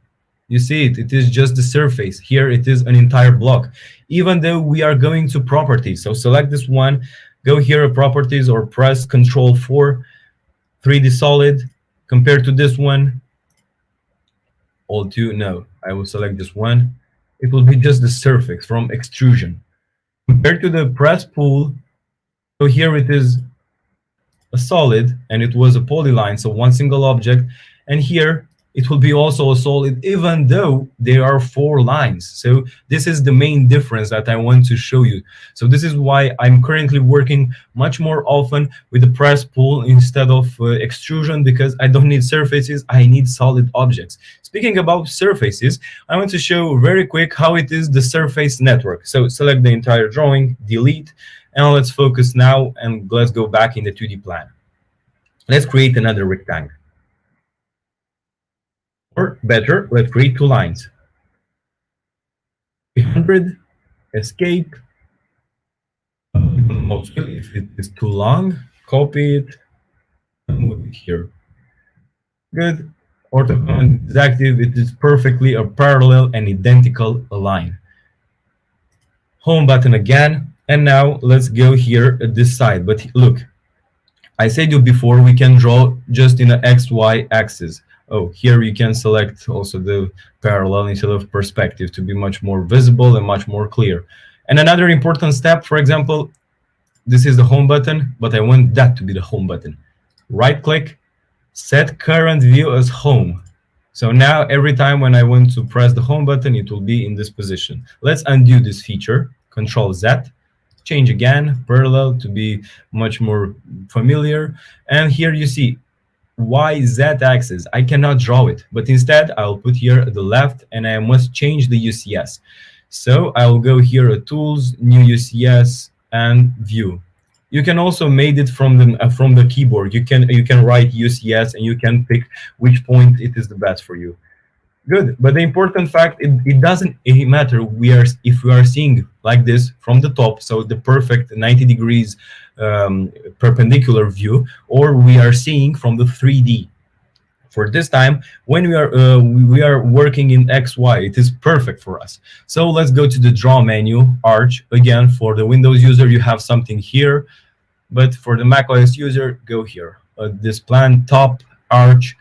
You see it is just the surface. Here it is an entire block. Even though we are going to properties, so select this one, go here at properties or press Ctrl+4, 3D solid. Compared to this one, Alt+2, no, I will select this one. It will be just the surface from extrusion. Compared to the press pull, so here it is a solid and it was a polyline, so one single object, and here it will be also a solid, even though there are 4 lines. So this is the main difference that I want to show you. So this is why I'm currently working much more often with the press pull instead of extrusion, because I don't need surfaces, I need solid objects. Speaking about surfaces, I want to show very quick how it is the surface network. So select the entire drawing, delete, and let's focus now, and let's go back in the 2D plan. Let's create another rectangle. Or better, let's create 2 lines. 300, escape. If it is too long, copy it, move it here. Good. AutoCAD is active. It is perfectly a parallel and identical line. Home button again. And now let's go here at this side. But look, I said you before, we can draw just in an XY axis. Oh, here you can select also the parallel instead of perspective to be much more visible and much more clear. And another important step, for example, this is the home button, but I want that to be the home button. Right click, set current view as home. So now every time when I want to press the home button, it will be in this position. Let's undo this feature, Control Z, change again, parallel to be much more familiar. And here you see YZ axis. I cannot draw it, but instead I'll put here at the left, and I must change the UCS. So I'll go here at Tools, New UCS, and View. You can also make it from the keyboard. You can write UCS, and you can pick which point it is the best for you. Good, but the important fact, it doesn't matter if we are seeing like this from the top, so the perfect 90 degrees perpendicular view, or we are seeing from the 3D. For this time, when we are working in XY, it is perfect for us. So let's go to the Draw menu, Arch. Again, for the Windows user, you have something here, but for the macOS user, go here. This plan, top, Arch,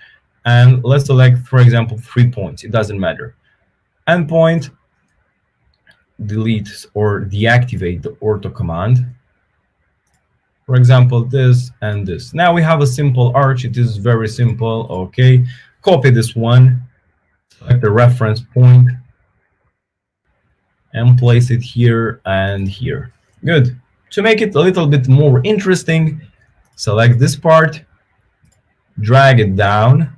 and let's select, for example, 3 points. It doesn't matter. Endpoint, delete or deactivate the Ortho command. For example, this and this. Now we have a simple arch. It is very simple. Okay, copy this one, select the reference point, and place it here and here. Good. To make it a little bit more interesting, select this part, drag it down,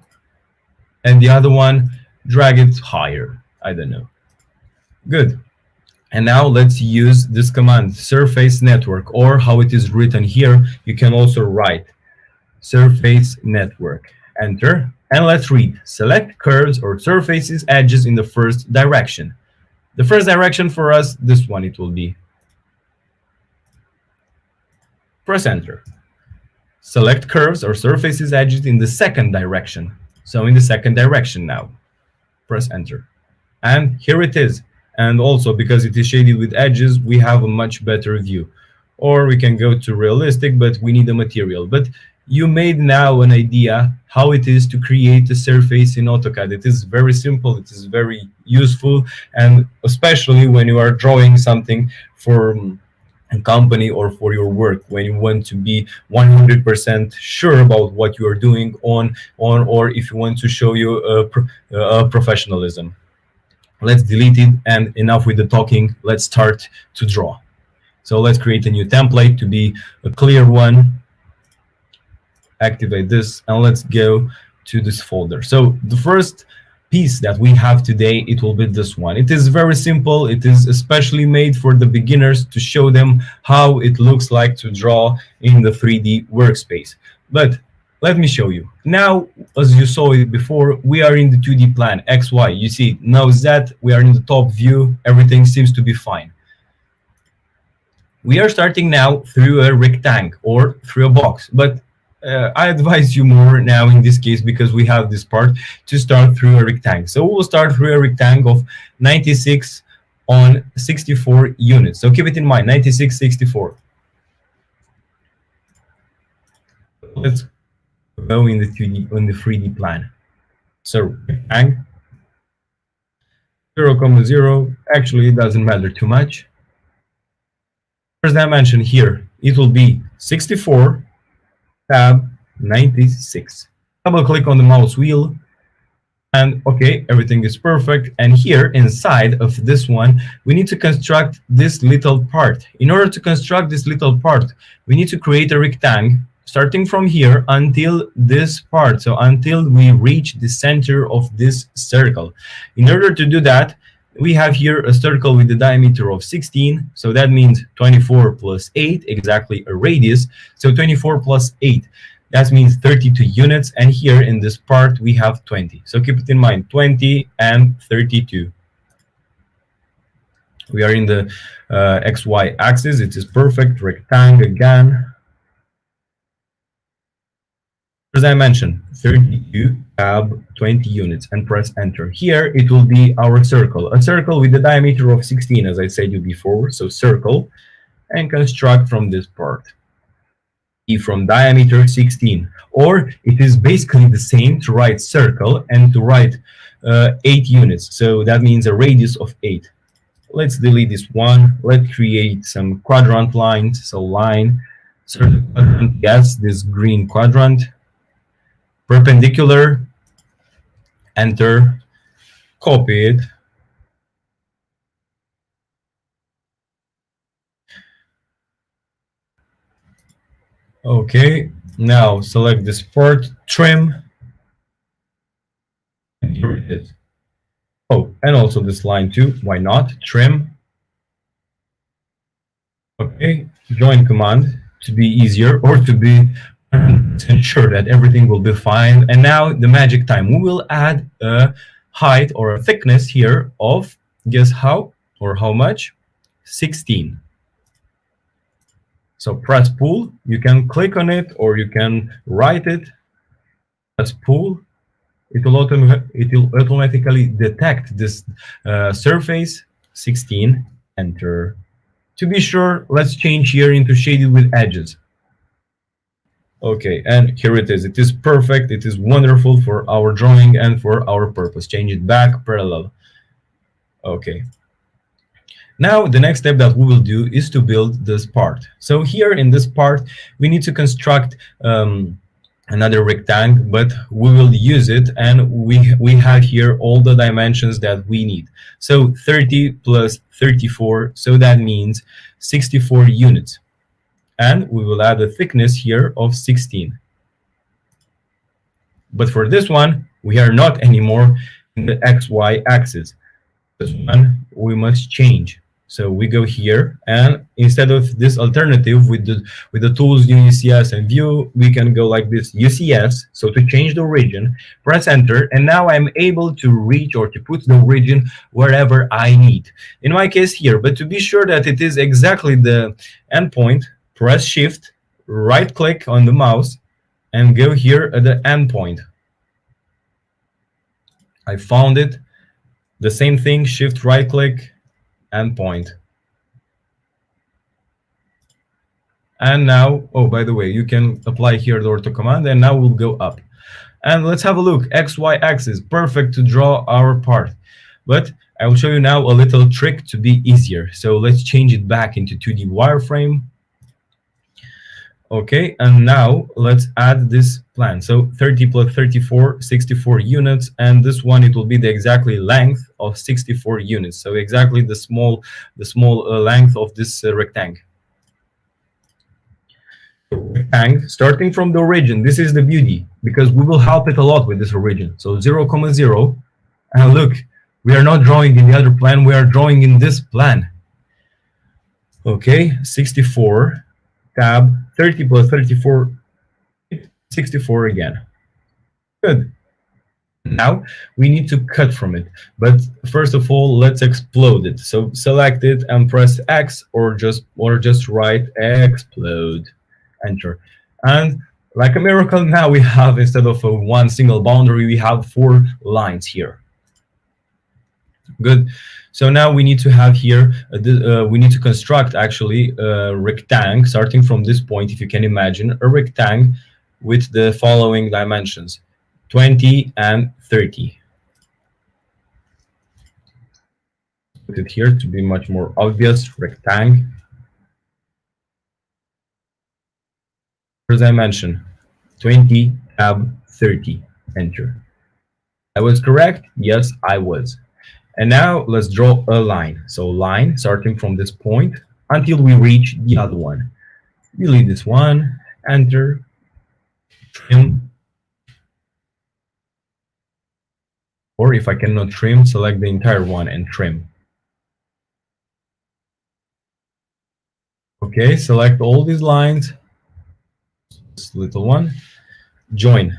and the other one, drag it higher. I don't know. Good. And now let's use this command, surface network, or how it is written here. You can also write surface network. Enter. And let's read. Select curves or surfaces edges in the first direction. The first direction for us, this one it will be. Press enter. Select curves or surfaces edges in the second direction. So in the second direction now. Press enter. And here it is. And also, because it is shaded with edges, we have a much better view. Or we can go to realistic, but we need a material. But you made now an idea how it is to create a surface in AutoCAD. It is very simple, it is very useful, and especially when you are drawing something for a company or for your work, when you want to be 100% sure about what you are doing or if you want to show you a professionalism. Let's delete it, and enough with the talking. Let's start to draw. So let's create a new template to be a clear one. Activate this, and let's go to this folder. So the first piece that we have today, it will be this one. It is very simple. It is especially made for the beginners to show them how it looks like to draw in the 3D workspace. But let me show you. Now, as you saw it before, we are in the 2D plan, XY. You see, now Z, we are in the top view. Everything seems to be fine. We are starting now through a rectangle or through a box. But I advise you more now in this case, because we have this part, to start through a rectangle. So we'll start through a rectangle of 96 on 64 units. So keep it in mind, 96, 64. Let's go in the 2D, on the 3D plan. So rectangle, 0,0. Actually, it doesn't matter too much. First dimension here, it will be 64. Tab 96. Double click on the mouse wheel, And okay, everything is perfect. And here inside of this one, we need to construct this little part. In order to construct this little part, we need to create a rectangle starting from here until this part. So until we reach the center of this circle. In order to do that, we have here a circle with a diameter of 16. So that means 24 plus 8, exactly a radius. So 24 plus 8. That means 32 units, and here in this part we have 20. So keep it in mind, 20 and 32. We are in the XY axis. It is perfect, rectangle again. As I mentioned, 32, tab, 20 units, and press enter. Here it will be our circle, a circle with a diameter of 16, as I said you before. So circle, and construct from this part. From diameter 16, or it is basically the same to write circle and to write 8 units. So that means a radius of 8. Let's delete this one. Let's create some quadrant lines. So line, circle quadrant, yes, this green quadrant, perpendicular, enter, copy it. Okay, now select this part, trim. And here it is. Oh, and also this line too. Why not? Trim. Okay, join command to be easier, or to be ensure that everything will be fine. And now the magic time. We will add a height or a thickness here of, guess how or how much? 16. So press pull. You can click on it or you can write it. Press pull. It will automatically detect this surface. 16. Enter. To be sure, let's change here into shaded with edges. Okay, and here it is. It is perfect. It is wonderful for our drawing and for our purpose. Change it back, parallel. Okay. Now, the next step that we will do is to build this part. So here in this part, we need to construct another rectangle, but we will use it, and we have here all the dimensions that we need. So 30 plus 34, so that means 64 units. And we will add a thickness here of 16. But for this one, we are not anymore in the XY axis. This one we must change. So we go here, and instead of this alternative with the tools UCS and View, we can go like this, UCS. So to change the origin, press enter, and now I'm able to reach or to put the origin wherever I need. In my case here, but to be sure that it is exactly the endpoint, press shift, right click on the mouse, and go here at the endpoint. I found it. The same thing, shift right click, endpoint. And now, oh, by the way, you can apply here the ortho command, and now we'll go up. And let's have a look. XY axis, perfect to draw our part. But I will show you now a little trick to be easier. So let's change it back into 2D wireframe. Okay, and now let's add this plan. So 30 plus 34, 64 units, and this one, it will be the exactly length of 64 units. So exactly the small length of this rectangle. Rectangle, starting from the origin, this is the beauty, because we will help it a lot with this origin. So 0, 0, and look, we are not drawing in the other plan, we are drawing in this plan. Okay, 64. Tab, 30 plus 34, 64 again. Good. Now we need to cut from it. But first of all, let's explode it. So select it and press X, or just write explode. Enter. And like a miracle, now we have, instead of one single boundary, we have 4 lines here. Good. So now we need to have here, we need to construct actually a rectangle starting from this point, if you can imagine, a rectangle with the following dimensions, 20 and 30. Put it here to be much more obvious, rectangle. As I mentioned, 20, tab, 30, enter. I was correct? Yes, I was. And now let's draw a line. So line starting from this point until we reach the other one. Delete this one, enter, trim, or if I cannot trim, select the entire one and trim. Okay, select all these lines, this little one, join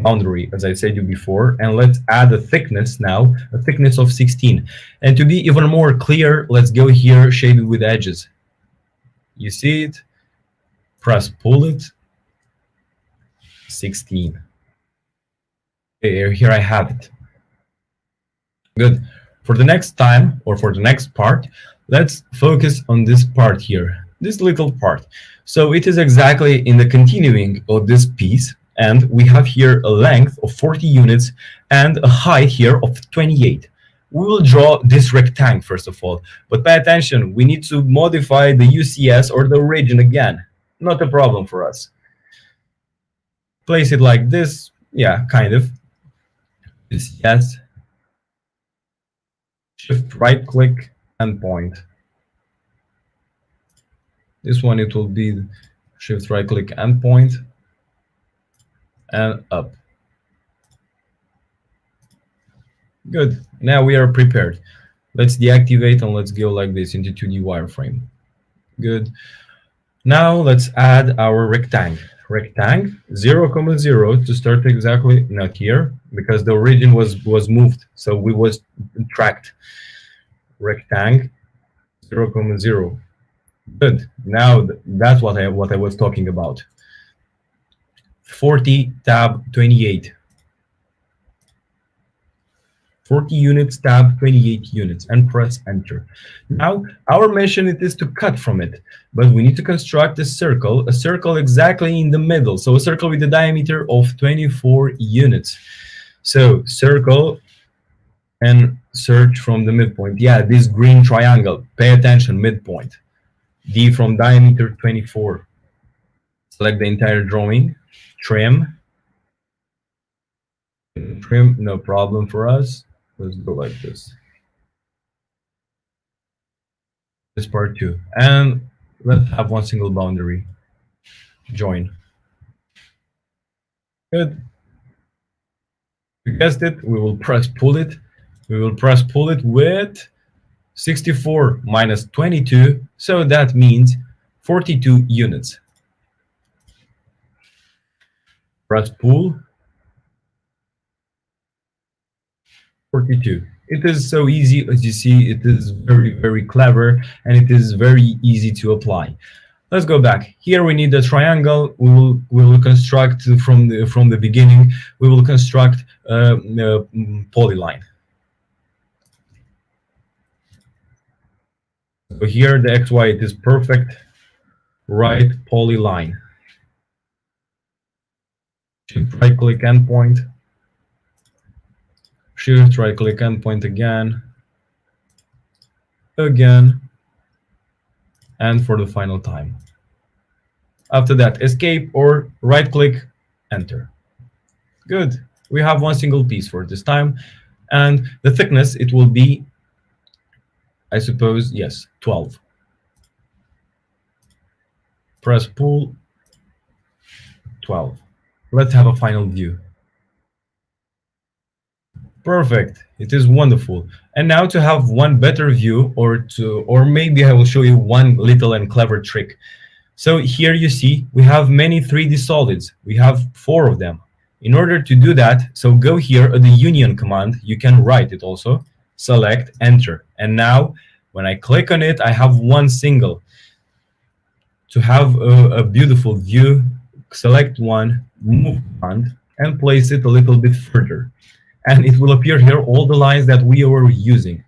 boundary, as I said you before, and let's add a thickness now, a thickness of 16. And to be even more clear, let's go here, shaded with edges. You see it? Press pull it, 16. Okay, here I have it. Good. For the next time, or for the next part, let's focus on this part here, this little part. So it is exactly in the continuing of this piece, and we have here a length of 40 units and a height here of 28. We will draw this rectangle first of all, but pay attention, we need to modify the UCS or the origin again. Not a problem for us. Place it like this, yeah, kind of. UCS. Shift right click and point. This one it will be shift right click and point and up. Good. Now we are prepared. Let's deactivate and let's go like this into 2D wireframe. Good. Now let's add our rectangle. Rectangle 0,0 to start exactly not here because the origin was moved, so we was tracked. Rectangle 0,0. Good. Now that's what I was talking about. 40 tab 28. 40 units tab 28 units and press enter. Now our mission it is to cut from it, but we need to construct a circle exactly in the middle. So a circle with a diameter of 24 units. So circle and search from the midpoint. Yeah, this green triangle. Pay attention, midpoint. D from diameter 24. Select the entire drawing. Trim. Trim, no problem for us. Let's go like this. This part too. And let's have one single boundary. Join. Good. You guessed it. We will press pull it. We will press pull it with 64 minus 22. So that means 42 units. Press pull. 42. It is so easy, as you see. It is very, very clever, and it is very easy to apply. Let's go back. Here we need a triangle. We will construct from the beginning. We will construct a polyline. So here the XY it is perfect. Right polyline. Right click endpoint. Shift right click endpoint again, and for the final time. After that, escape or right click, enter. Good. We have one single piece for this time, and the thickness it will be, I suppose, yes, 12. Press pull, 12. Let's have a final view. Perfect. It is wonderful. And now to have one better view, or maybe I will show you one little and clever trick. So here you see we have many 3D solids. We have 4 of them. In order to do that, so go here at the union command. You can write it also. Select, enter. And now when I click on it, I have one single. To have a beautiful view, select one, move command, and place it a little bit further. And it will appear here all the lines that we were using.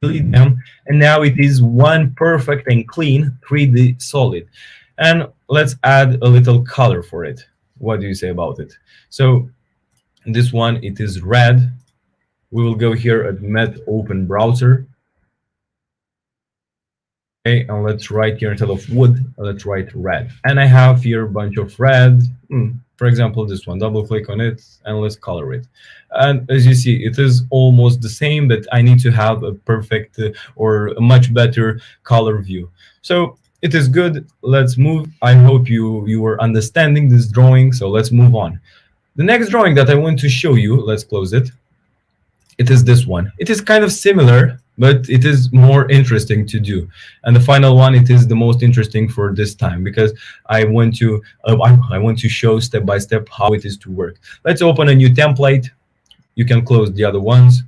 Delete them, and now it is one perfect and clean 3D solid. And let's add a little color for it. What do you say about it? So this one, it is red. We will go here at Met Open Browser. Okay, and let's write here instead of wood, let's write red. And I have here a bunch of red. For example, this one, double click on it and let's color it. And as you see, it is almost the same, but I need to have a perfect or a much better color view. So it is good. Let's move. I hope you were understanding this drawing. So let's move on. The next drawing that I want to show you, let's close it. It is this one. It is kind of similar, but it is more interesting to do. And the final one, it is the most interesting for this time because I want to show step by step how it is to work. Let's open a new template. You can close the other ones.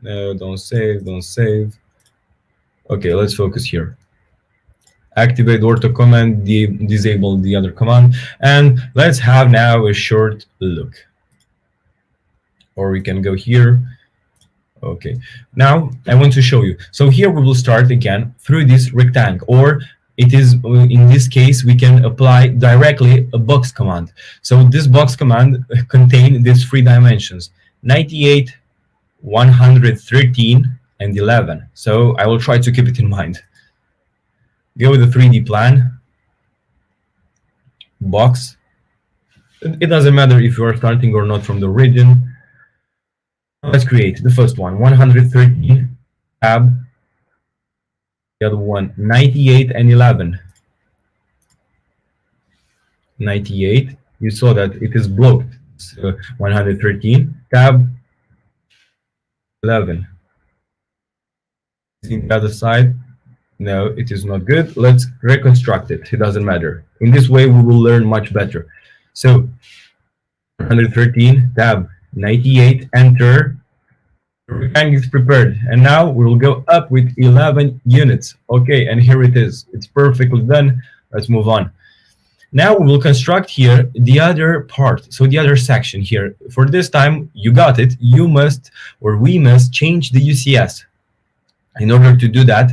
No, don't save, don't save. Okay, let's focus here. Activate Ortho command, disable the other command, and let's have now a short look. Or we can go here. Okay, now I want to show you. So here we will start again through this rectangle, or it is, in this case, we can apply directly a box command. So this box command contains these three dimensions, 98, 113, and 11. So I will try to keep it in mind. Go with the 3D plan, box. It doesn't matter if you are starting or not from the origin. Let's create the first one, 113, tab. The other one, 98 and 11. 98, you saw that it is blocked. So 113, tab, 11. See the other side? No, it is not good. Let's reconstruct it. It doesn't matter. In this way, we will learn much better. So 113, tab, 98, enter. The rectangle is prepared. And now we will go up with 11 units. Okay, and here it is. It's perfectly done. Let's move on. Now we will construct here the other part, so the other section here. For this time, you got it. You must, or we must, change the UCS. In order to do that,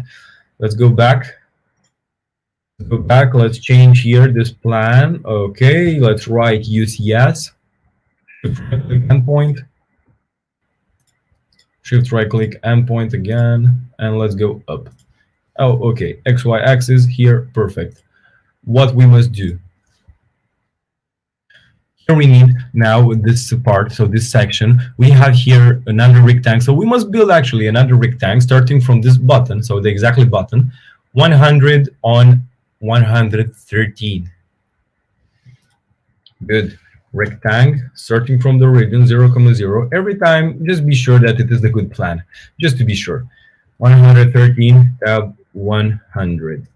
let's go back. Let's change here this plan. Okay, let's write UCS. Endpoint. Shift right click endpoint again, and let's go up. Oh, okay. XY axis here, perfect. What we must do. Here we need now this part, so this section, we have here another rectangle. So we must build actually another rectangle starting from this button, so the exactly button, 100 on 113. Good. Rectangle starting from the origin 0, 0. Every time, just be sure that it is the good plan, just to be sure. 113, tab 100.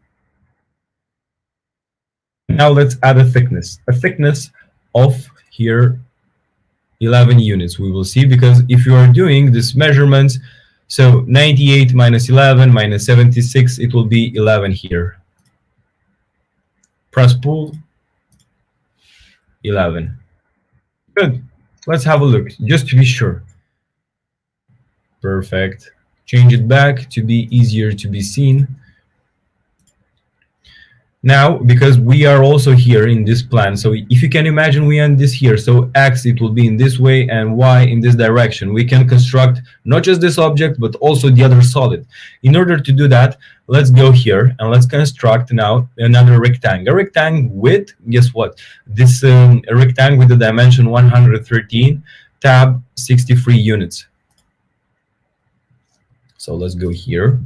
Now let's add a thickness of here 11 units. We will see, because if you are doing this measurements, so 98 minus 11 minus 76, it will be 11 here. Press pull, 11. Good. Let's have a look, just to be sure. Perfect. Change it back to be easier to be seen. Now, because we are also here in this plan, so if you can imagine, we end this here. So X, it will be in this way, and Y in this direction. We can construct not just this object, but also the other solid. In order to do that, let's go here and let's construct now another rectangle. A rectangle with, guess what? This a rectangle with the dimension 113, tab 63 units. So let's go here.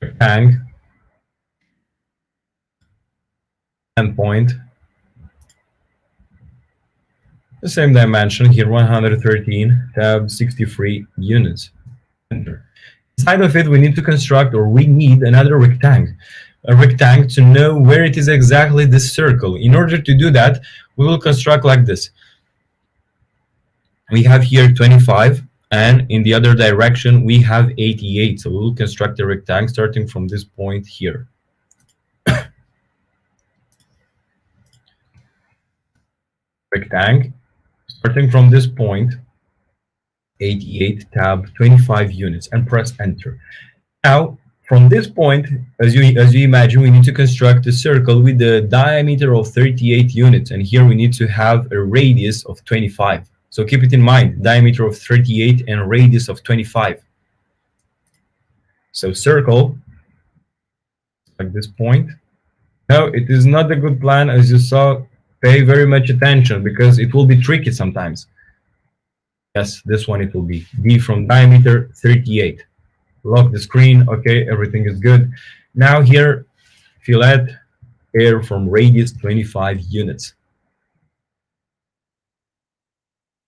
Rectangle, endpoint, the same dimension here, 113, tab 63 units. Enter. Inside of it, we need to construct, or we need another rectangle. A rectangle to know where it is exactly this circle. In order to do that, we will construct like this. We have here 25. And in the other direction, we have 88. So we will construct a rectangle starting from this point here. Rectangle, starting from this point, 88, tab 25 units, and press enter. Now, from this point, as you imagine, we need to construct a circle with a diameter of 38 units. And here we need to have a radius of 25. So keep it in mind, diameter of 38 and radius of 25. So circle, like this point. No, it is not a good plan, as you saw. Pay very much attention because it will be tricky sometimes. Yes, this one it will be. D from diameter 38. Lock the screen. Okay, everything is good. Now here, fillet air from radius 25 units.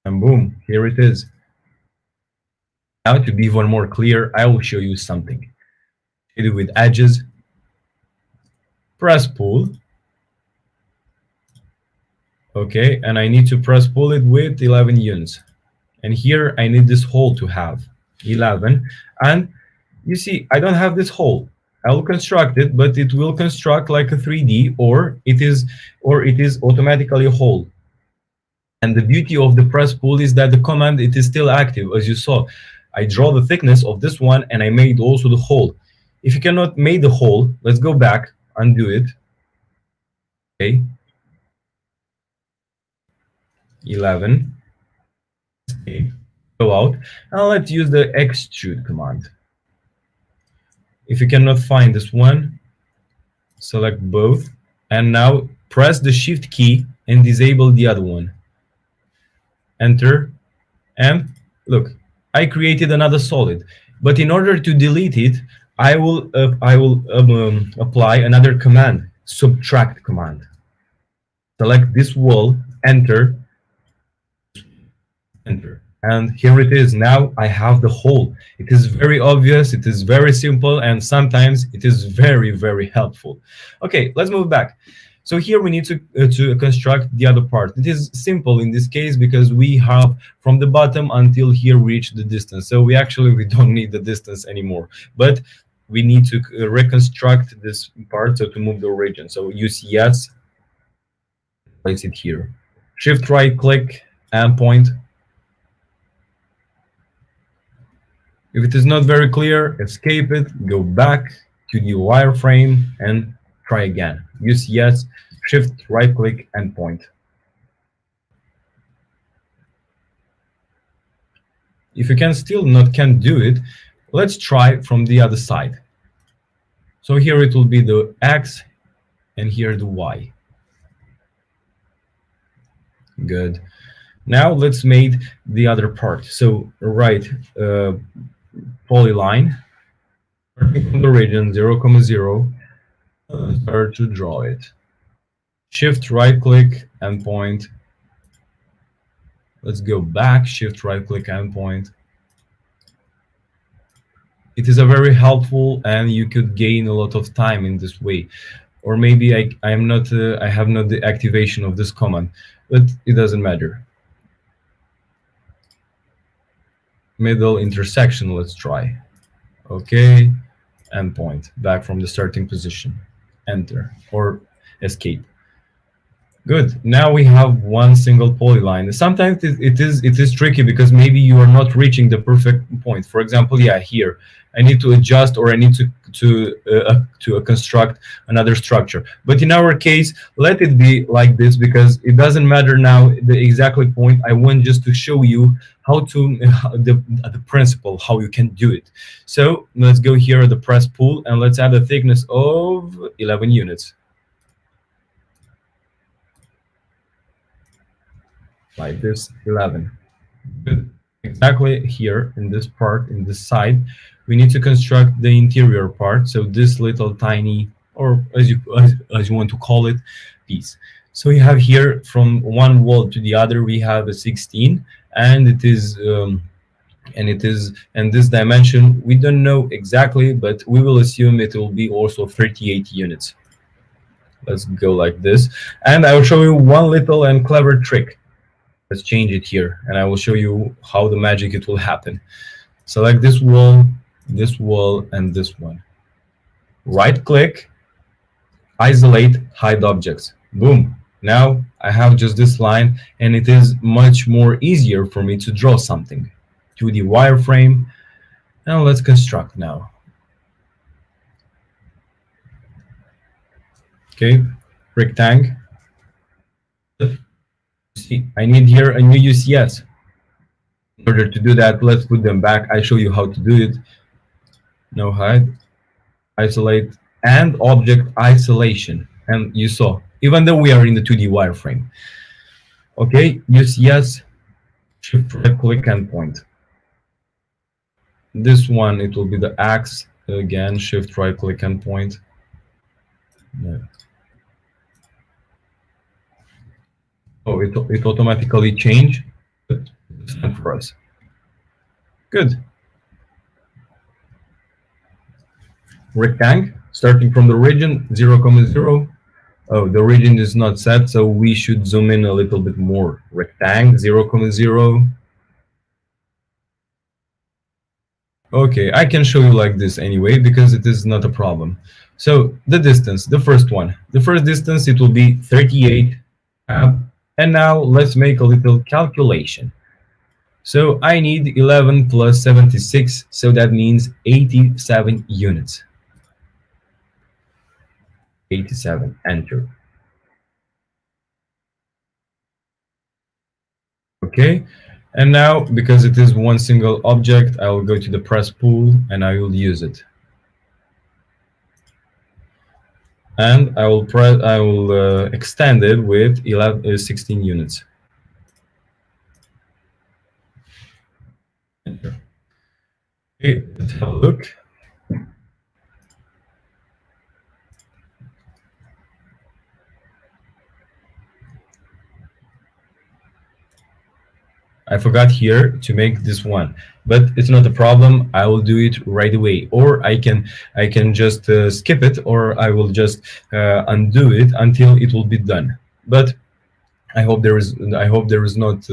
And boom, here it is. Now to be one more clear, I will show you something. Hit it with edges. Press pull. Okay, and I need to press pull it with 11 units. And here I need this hole to have 11. And you see, I don't have this hole. I will construct it, but it will construct like a 3D, or it is automatically a hole. And the beauty of the press pull is that the command, it is still active, as you saw. I draw the thickness of this one, and I made also the hole. If you cannot make the hole, let's go back, undo it. Okay. 11. Okay. Go out, and let's use the Extrude command. If you cannot find this one, select both, and now press the Shift key and disable the other one. Enter, and look, I created another solid. But in order to delete it, I will apply another command, subtract command. Select this wall, enter, enter. And here it is. Now I have the hole. It is very obvious. It is very simple. And sometimes it is very, very helpful. Okay, let's move back. So here we need to construct the other part. It is simple in this case because we have from the bottom until here reach the distance. So we don't need the distance anymore. But we need to reconstruct this part, so to move the origin. So use yes, place it here. Shift right click and point. If it is not very clear, escape it, go back to the wireframe and try again. Use yes, shift right click and point. If you can't do it, let's try from the other side. So here it will be the X and here the Y. Good. Now let's make the other part. So right polyline, starting from the region 0, 0, start to draw it. Shift right click and point. Let's go back, shift right click and point. It is a very helpful, and you could gain a lot of time in this way. Or maybe I have not the activation of this command, but it doesn't matter. Middle intersection, let's try. Okay, and point back from the starting position. Enter or escape. Good. Now we have one single polyline. Sometimes it is tricky because maybe you are not reaching the perfect point. For example, yeah, here I need to adjust, or I need to construct another structure. But in our case, let it be like this because it doesn't matter now the exactly point. I want just to show you how to the principle, how you can do it. So let's go here at the press pull and let's add a thickness of 11 units. Like this, 11. Good. Exactly here in this part, in this side, we need to construct the interior part. So this little tiny, or as you want to call it, piece. So we have here from one wall to the other, we have a 16, and it is and this dimension we don't know exactly, but we will assume it will be also 38 units. Let's go like this, and I will show you one little and clever trick. Let's change it here, and I will show you how the magic it will happen. Select this wall, and this one. Right click, isolate, hide objects. Boom. Now I have just this line, and it is much more easier for me to draw something. 2D wireframe. Now let's construct now. Okay, rectangle. See, I need here a new UCS. In order to do that, let's put them back. I show you how to do it. no hide, isolate, and object isolation. And you saw, even though we are in the 2D wireframe. Okay, use yes, shift right click and point. This one, it will be the axe. Again, shift right click and point. No. Oh, it automatically changed. It's fine for us. Good. Rectangle, starting from the origin, 0,0. Oh, the origin is not set, so we should zoom in a little bit more. Rectangle, 0,0. Okay, I can show you like this anyway, because it is not a problem. So the distance, the first one. The first distance, it will be 38. And now let's make a little calculation. So I need 11 plus 76, so that means 87 units. 87, enter. Okay, and now because it is one single object, I will go to the press pool and I will use it. And I will extend it with 16 units. Enter. Okay, let's have a look. I forgot here to make this one, but it's not a problem. I will do it right away, or I can just skip it, or I will just undo it until it will be done. But I hope there is not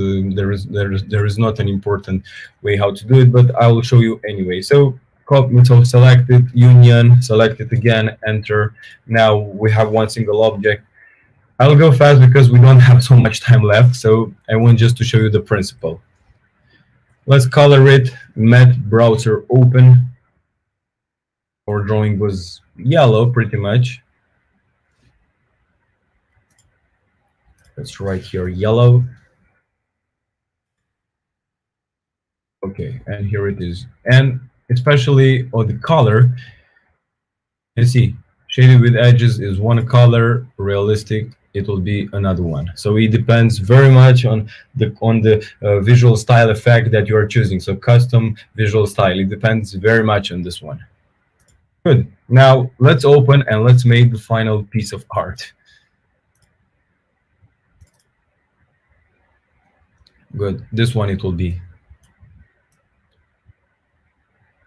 an important way how to do it, but I will show you anyway. So select it, union, select it again, enter. Now we have one single object. I'll go fast because we don't have so much time left, so I want just to show you the principle. Let's color it Met browser open. Our drawing was yellow pretty much. Let's write here yellow. Okay, and here it is. And especially on the color, you see, shaded with edges is one color, realistic it will be another one. So it depends very much on the visual style effect that you are choosing. So custom visual style, it depends very much on this one. Good. Now let's open and let's make the final piece of art. Good. This one it will be.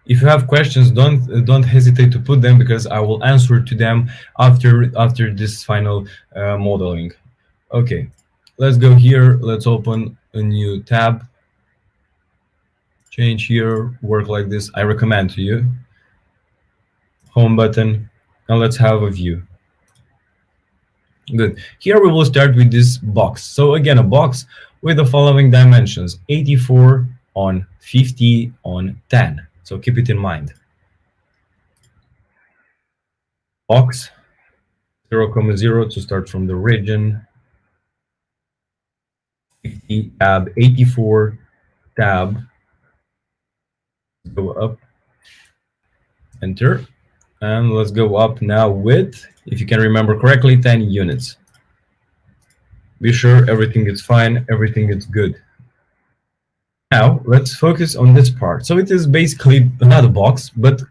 If you have questions, don't hesitate to put them, because I will answer to them after this final modeling. Okay, let's go here. Let's open a new tab. Change here, work like this. I recommend to you. Home button, and let's have a view. Good. Here we will start with this box. So again, a box with the following dimensions: 84 on 50 on 10. So keep it in mind. Box 0,0 to start from the origin. 50 tab, 84 tab. Go up. Enter. And let's go up now with, if you can remember correctly, 10 units. Be sure everything is fine, everything is good. Now, let's focus on this part. So it is basically another box, but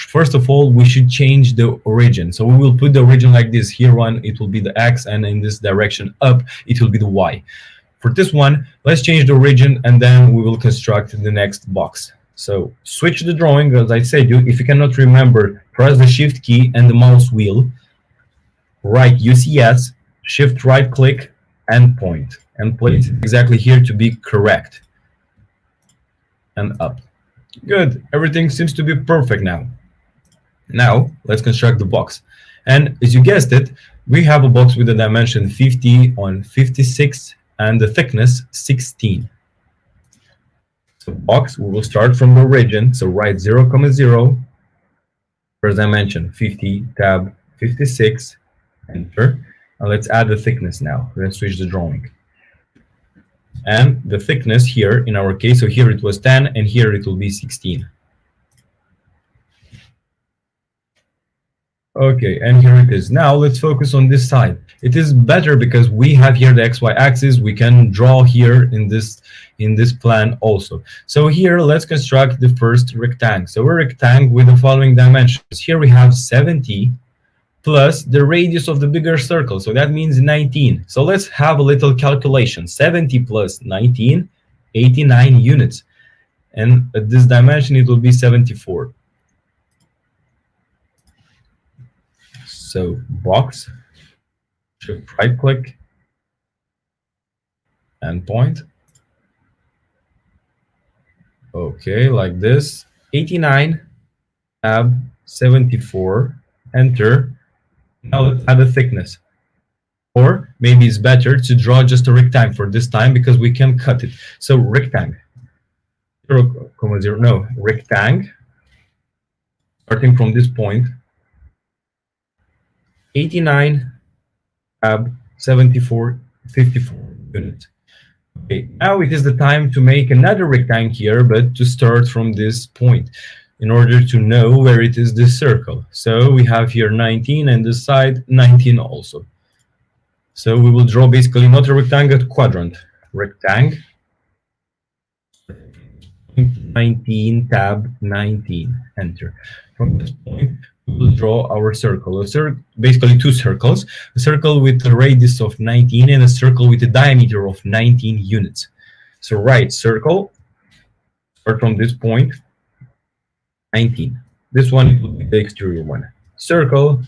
first of all, we should change the origin. So we will put the origin like this. Here one, it will be the X, and in this direction up, it will be the Y. For this one, let's change the origin, and then we will construct the next box. So switch the drawing, as I said, if you cannot remember, press the Shift key and the mouse wheel, write UCS, Shift right click, and point, and place it exactly here to be correct. And up. Good. Everything seems to be perfect now. Now, let's construct the box. And as you guessed it, we have a box with a dimension 50 on 56 and the thickness 16. So box, we will start from the origin. So write 0,0, first dimension 50, tab 56, enter. And let's add the thickness now. Let's switch the drawing. And the thickness here, in our case, so here it was 10, and here it will be 16. Okay, and here it is. Now let's focus on this side. It is better because we have here the XY axis. We can draw here in this plan also. So here, let's construct the first rectangle. So a rectangle with the following dimensions. Here we have 70 plus the radius of the bigger circle. So that means 19. So let's have a little calculation. 70 plus 19, 89 units. And at this dimension, it will be 74. So box, shift right click, and point. Okay, like this. 89, tab, 74, enter. Now let's add a thickness. Or maybe it's better to draw just a rectangle for this time because we can cut it. So rectangle, 0,0, no, rectangle, starting from this point, 89, tab, 74, 54 units. Okay, now it is the time to make another rectangle here, but to start from this point in order to know where it is this circle. So we have here 19 and this side 19 also. So we will draw basically not a rectangle, but quadrant. Rectangle, 19, tab, 19, enter. From this point, we will draw our circle. Basically two circles, a circle with a radius of 19 and a circle with a diameter of 19 units. So right circle, start from this point, 19. This one will be the exterior one. Circle,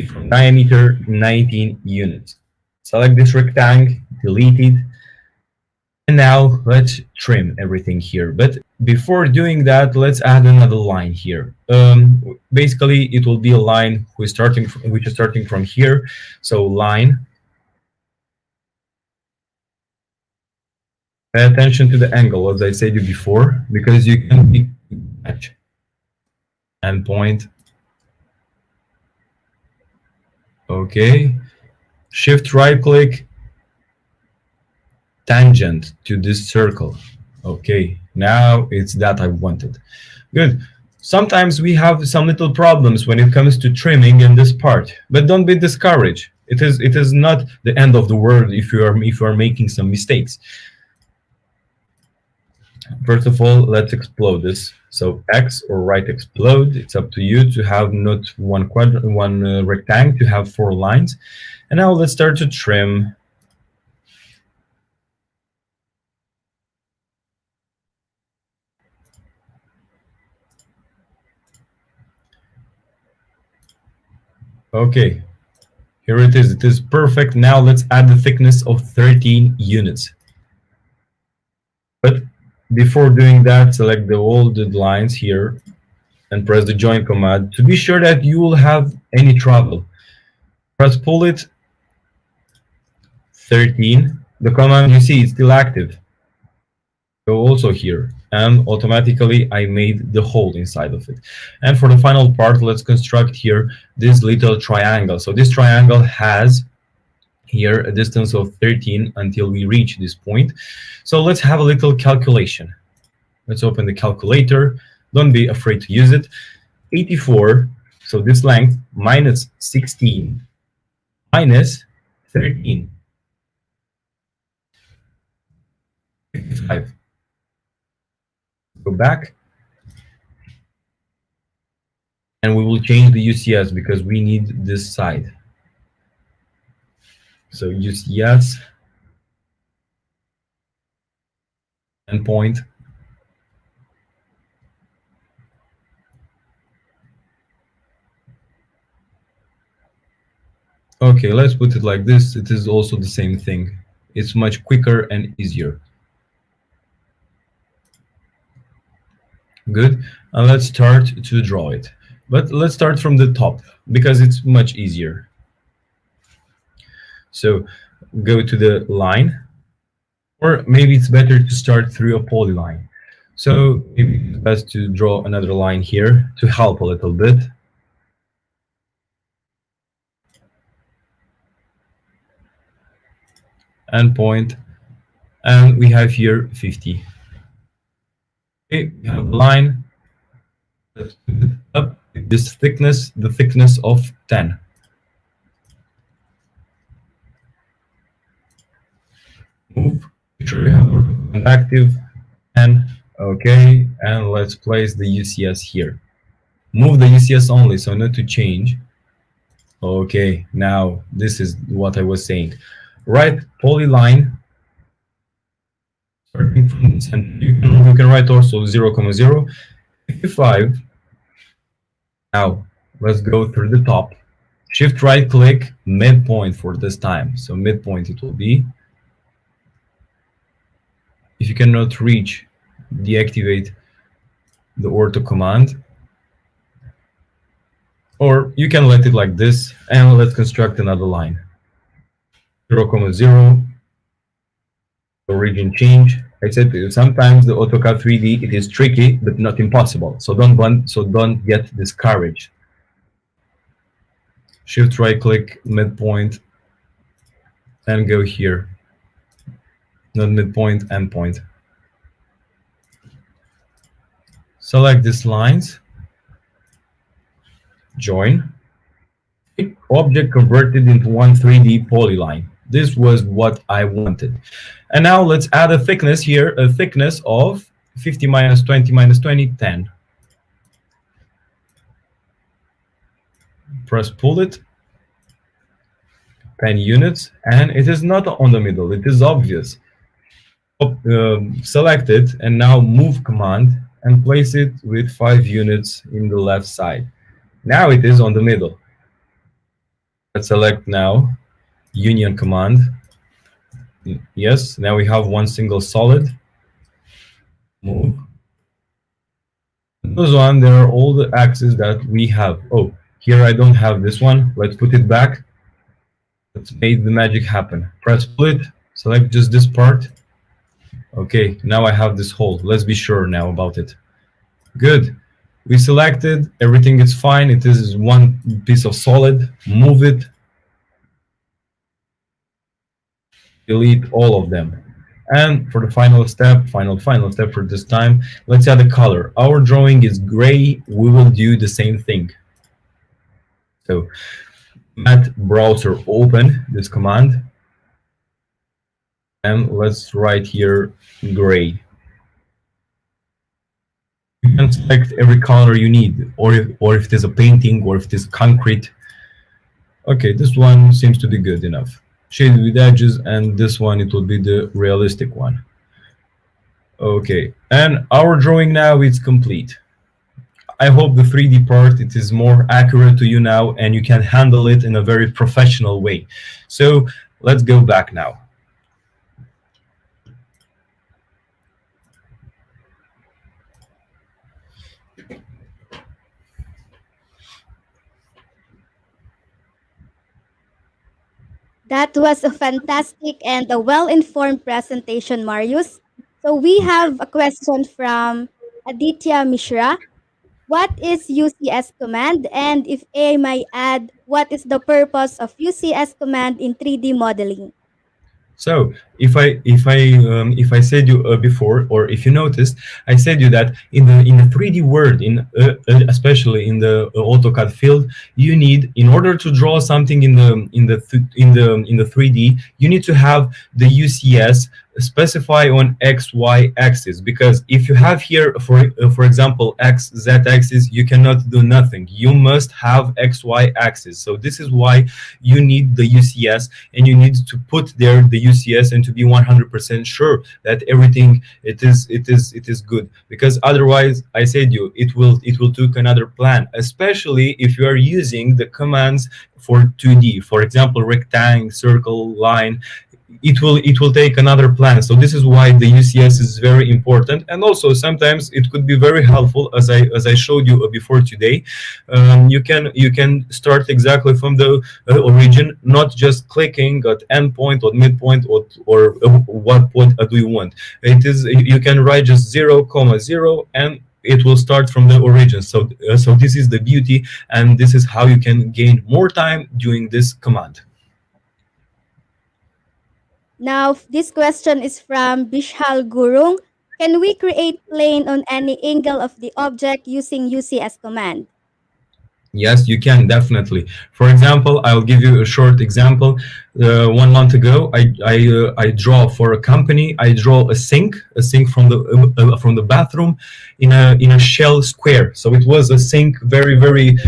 from diameter 19 units. Select this rectangle, delete it, and now let's trim everything here. But before doing that, let's add another line here. Basically, it will be a line which is starting from here. So line. Pay attention to the angle, as I said you before, because you can match and point. Okay, shift right click, tangent to this circle. Okay, now it's that I wanted. Good. Sometimes we have some little problems when it comes to trimming in this part, but don't be discouraged. It is not the end of the world if you are making some mistakes. First of all, let's explode this. So X or right explode, it's up to you to have not one rectangle, to have 4 lines. And now let's start to trim. Okay, here it is. It is perfect. Now let's add the thickness of 13 units. But before doing that, select all the lines here and press the join command to be sure that you will have any trouble. Press pull it, 13. The command you see is still active. Go also here, and automatically I made the hole inside of it. And for the final part, let's construct here this little triangle. So this triangle has here a distance of 13 until we reach this point. So let's have a little calculation. Let's open the calculator. Don't be afraid to use it. 84, so this length, minus 16, minus 13. 55. Go back. And we will change the UCS because we need this side. So UCS, endpoint. Okay, let's put it like this. It is also the same thing. It's much quicker and easier. Good. And let's start to draw it. But let's start from the top because it's much easier. So go to the line, or maybe it's better to start through a polyline. So maybe it's best to draw another line here to help a little bit. Endpoint, and we have here 50. Okay, we have a line. That's good. this thickness, the thickness of 10. Move, make sure you have AutoCAD active, and okay, and let's place the UCS here. Move the UCS only, so not to change. Okay, now this is what I was saying. Write polyline starting from this, and you can write also 0, 0, 55. Now let's go through the top. Shift right click midpoint for this time. So midpoint it will be. If you cannot reach, deactivate the ortho command. Or you can let it like this, and let's construct another line. 0, 0, origin change. I said sometimes the AutoCAD 3D it is tricky but not impossible. So don't get discouraged. Shift right click midpoint and go here. Not midpoint, endpoint. Select these lines. Join. Object converted into one 3D polyline. This was what I wanted. And now let's add a thickness here, a thickness of 50 minus 20 minus 20, 10. Press pull it, 10 units, and it is not on the middle, it is obvious. Select it, and now move command, and place it with 5 units in the left side. Now it is on the middle. Let's select now union command. Yes, now we have one single solid. Move. Those one, there are all the axes that we have. Oh, here I don't have this one. Let's put it back. Let's make the magic happen. Press split, select just this part. Okay, now I have this hole. Let's be sure now about it. Good. We selected, everything is fine. It is one piece of solid. Move it. Delete all of them. And for the final step, final step for this time, let's add a color. Our drawing is gray. We will do the same thing. So, matte browser open this command. And let's write here gray. You can select every color you need, or if it is a painting, or if it is concrete. Okay, this one seems to be good enough. Shaded with edges, and this one, it will be the realistic one. Okay, and our drawing now is complete. I hope the 3D part, it is more accurate to you now, and you can handle it in a very professional way. So let's go back now. That was a fantastic and a well-informed presentation, Marius. So we have a question from Aditya Mishra. What is UCS command? And if I may add, what is the purpose of UCS command in 3D modeling? So if I said you before, or if you noticed, I said you that in the 3D world, especially in the AutoCAD field, you need, in order to draw something in the 3D, you need to have the UCS specify on XY axis, because if you have here for example XZ axis, you cannot do nothing. You must have XY axis. So this is why you need the UCS, and you need to put there the UCS and to be 100% sure that everything it is good, because otherwise I said you it will take another plan, especially if you are using the commands for 2D, for example rectangle, circle, line. It will take another plan. So this is why the UCS is very important, and also sometimes it could be very helpful, as I showed you before today. You can start exactly from the origin, not just clicking at endpoint or midpoint or what point do you want. It is, you can write just 0, 0, and it will start from the origin. So this is the beauty, and this is how you can gain more time doing this command. Now, this question is from Bishal Gurung. Can we create plane on any angle of the object using UCS command? Yes, you can definitely. For example, I'll give you a short example. 1 month ago, I draw for a company. I draw a sink from the bathroom in a shell square. So it was a sink, very very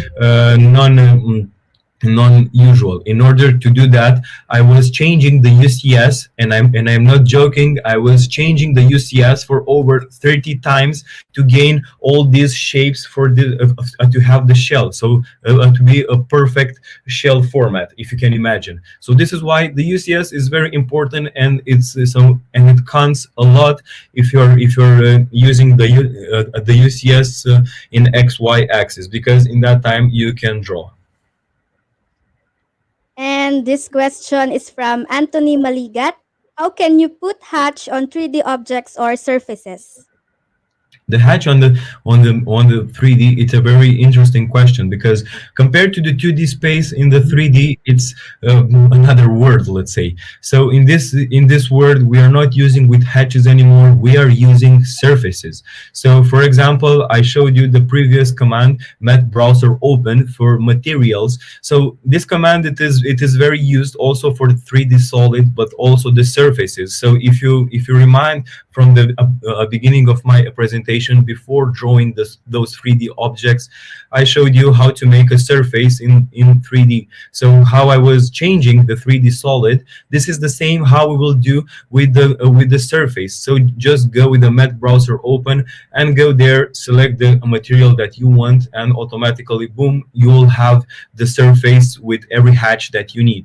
non-usual. In order to do that, I was changing the UCS, and I'm not joking. I was changing the UCS for over 30 times to gain all these shapes for to have the shell, so to be a perfect shell format, if you can imagine. So this is why the UCS is very important, and it counts a lot if you're using the UCS in XY axis, because in that time you can draw. And this question is from Anthony Maligat. How can you put hatch on 3D objects or surfaces? The hatch on the 3D, it's a very interesting question, because compared to the 2D space, in the 3D it's another world, let's say. So in this world, we are not using with hatches anymore, we are using surfaces. So for example, I showed you the previous command, met browser open, for materials. So this command, it is very used also for the 3D solid, but also the surfaces. So if you remind from the beginning of my presentation, before drawing those 3D objects, I showed you how to make a surface in 3D. So how I was changing the 3D solid, this is the same how we will do with the surface. So just go with the Met browser open and go there, select the material that you want, and automatically, boom, you will have the surface with every hatch that you need.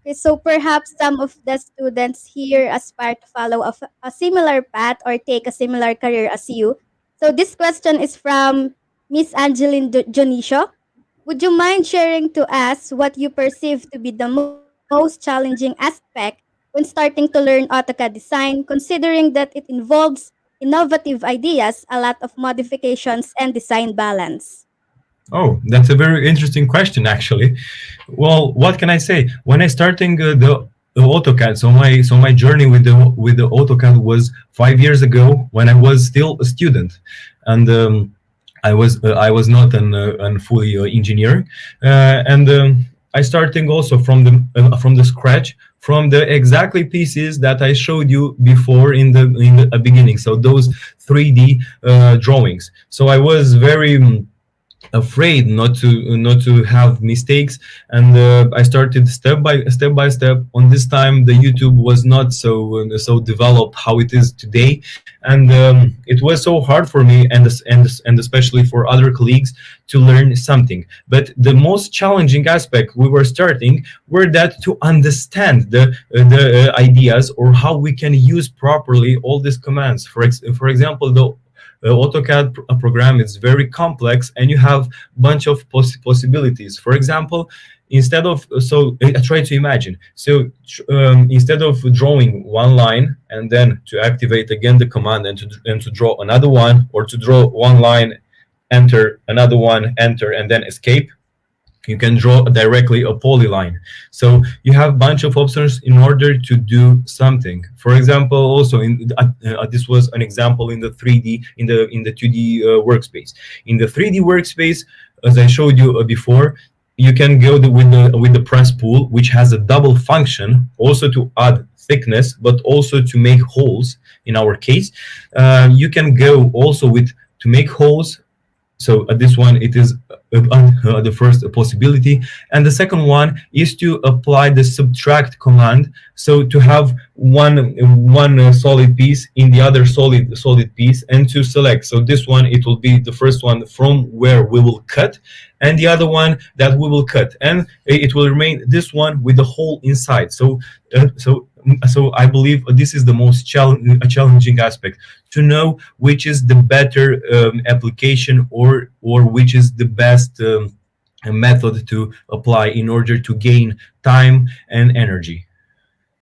Okay, so perhaps some of the students here aspire to follow a similar path or take a similar career as you. So this question is from Miss Angeline Jonicio. Would you mind sharing to us what you perceive to be the most challenging aspect when starting to learn AutoCAD design, considering that it involves innovative ideas, a lot of modifications, and design balance? Oh, that's a very interesting question, actually. Well, what can I say? When I starting the AutoCAD, so my journey with the AutoCAD was 5 years ago, when I was still a student, and I was not an fully engineer, and I starting also from the scratch, from the exactly pieces that I showed you before in the beginning. So those 3D drawings. So I was very afraid not to have mistakes, and I started step by step. On this time, the YouTube was not so developed how it is today, and it was so hard for me, and especially for other colleagues, to learn something. But the most challenging aspect we were starting were that to understand the ideas, or how we can use properly all these commands. For example, the AutoCAD program is very complex, and you have bunch of possibilities. For example, instead of so I try to imagine. So instead of drawing one line and then to activate again the command, and to draw another one, or to draw one line, enter another one, enter, and then escape, you can draw directly a polyline. So you have a bunch of options in order to do something. For example, also this was an example in the 3D, in the 2D workspace. In the 3D workspace, as I showed you before, you can go with the press pull, which has a double function, also to add thickness, but also to make holes. In our case, you can go also with to make holes. So this one, it is the first possibility, and the second one is to apply the subtract command. So to have one solid piece in the other solid piece, and to select. So this one, it will be the first one from where we will cut, and the other one that we will cut, and it will remain this one with the hole inside. So I believe this is the most challenging aspect, to know which is the better application, or which is the best method to apply in order to gain time and energy.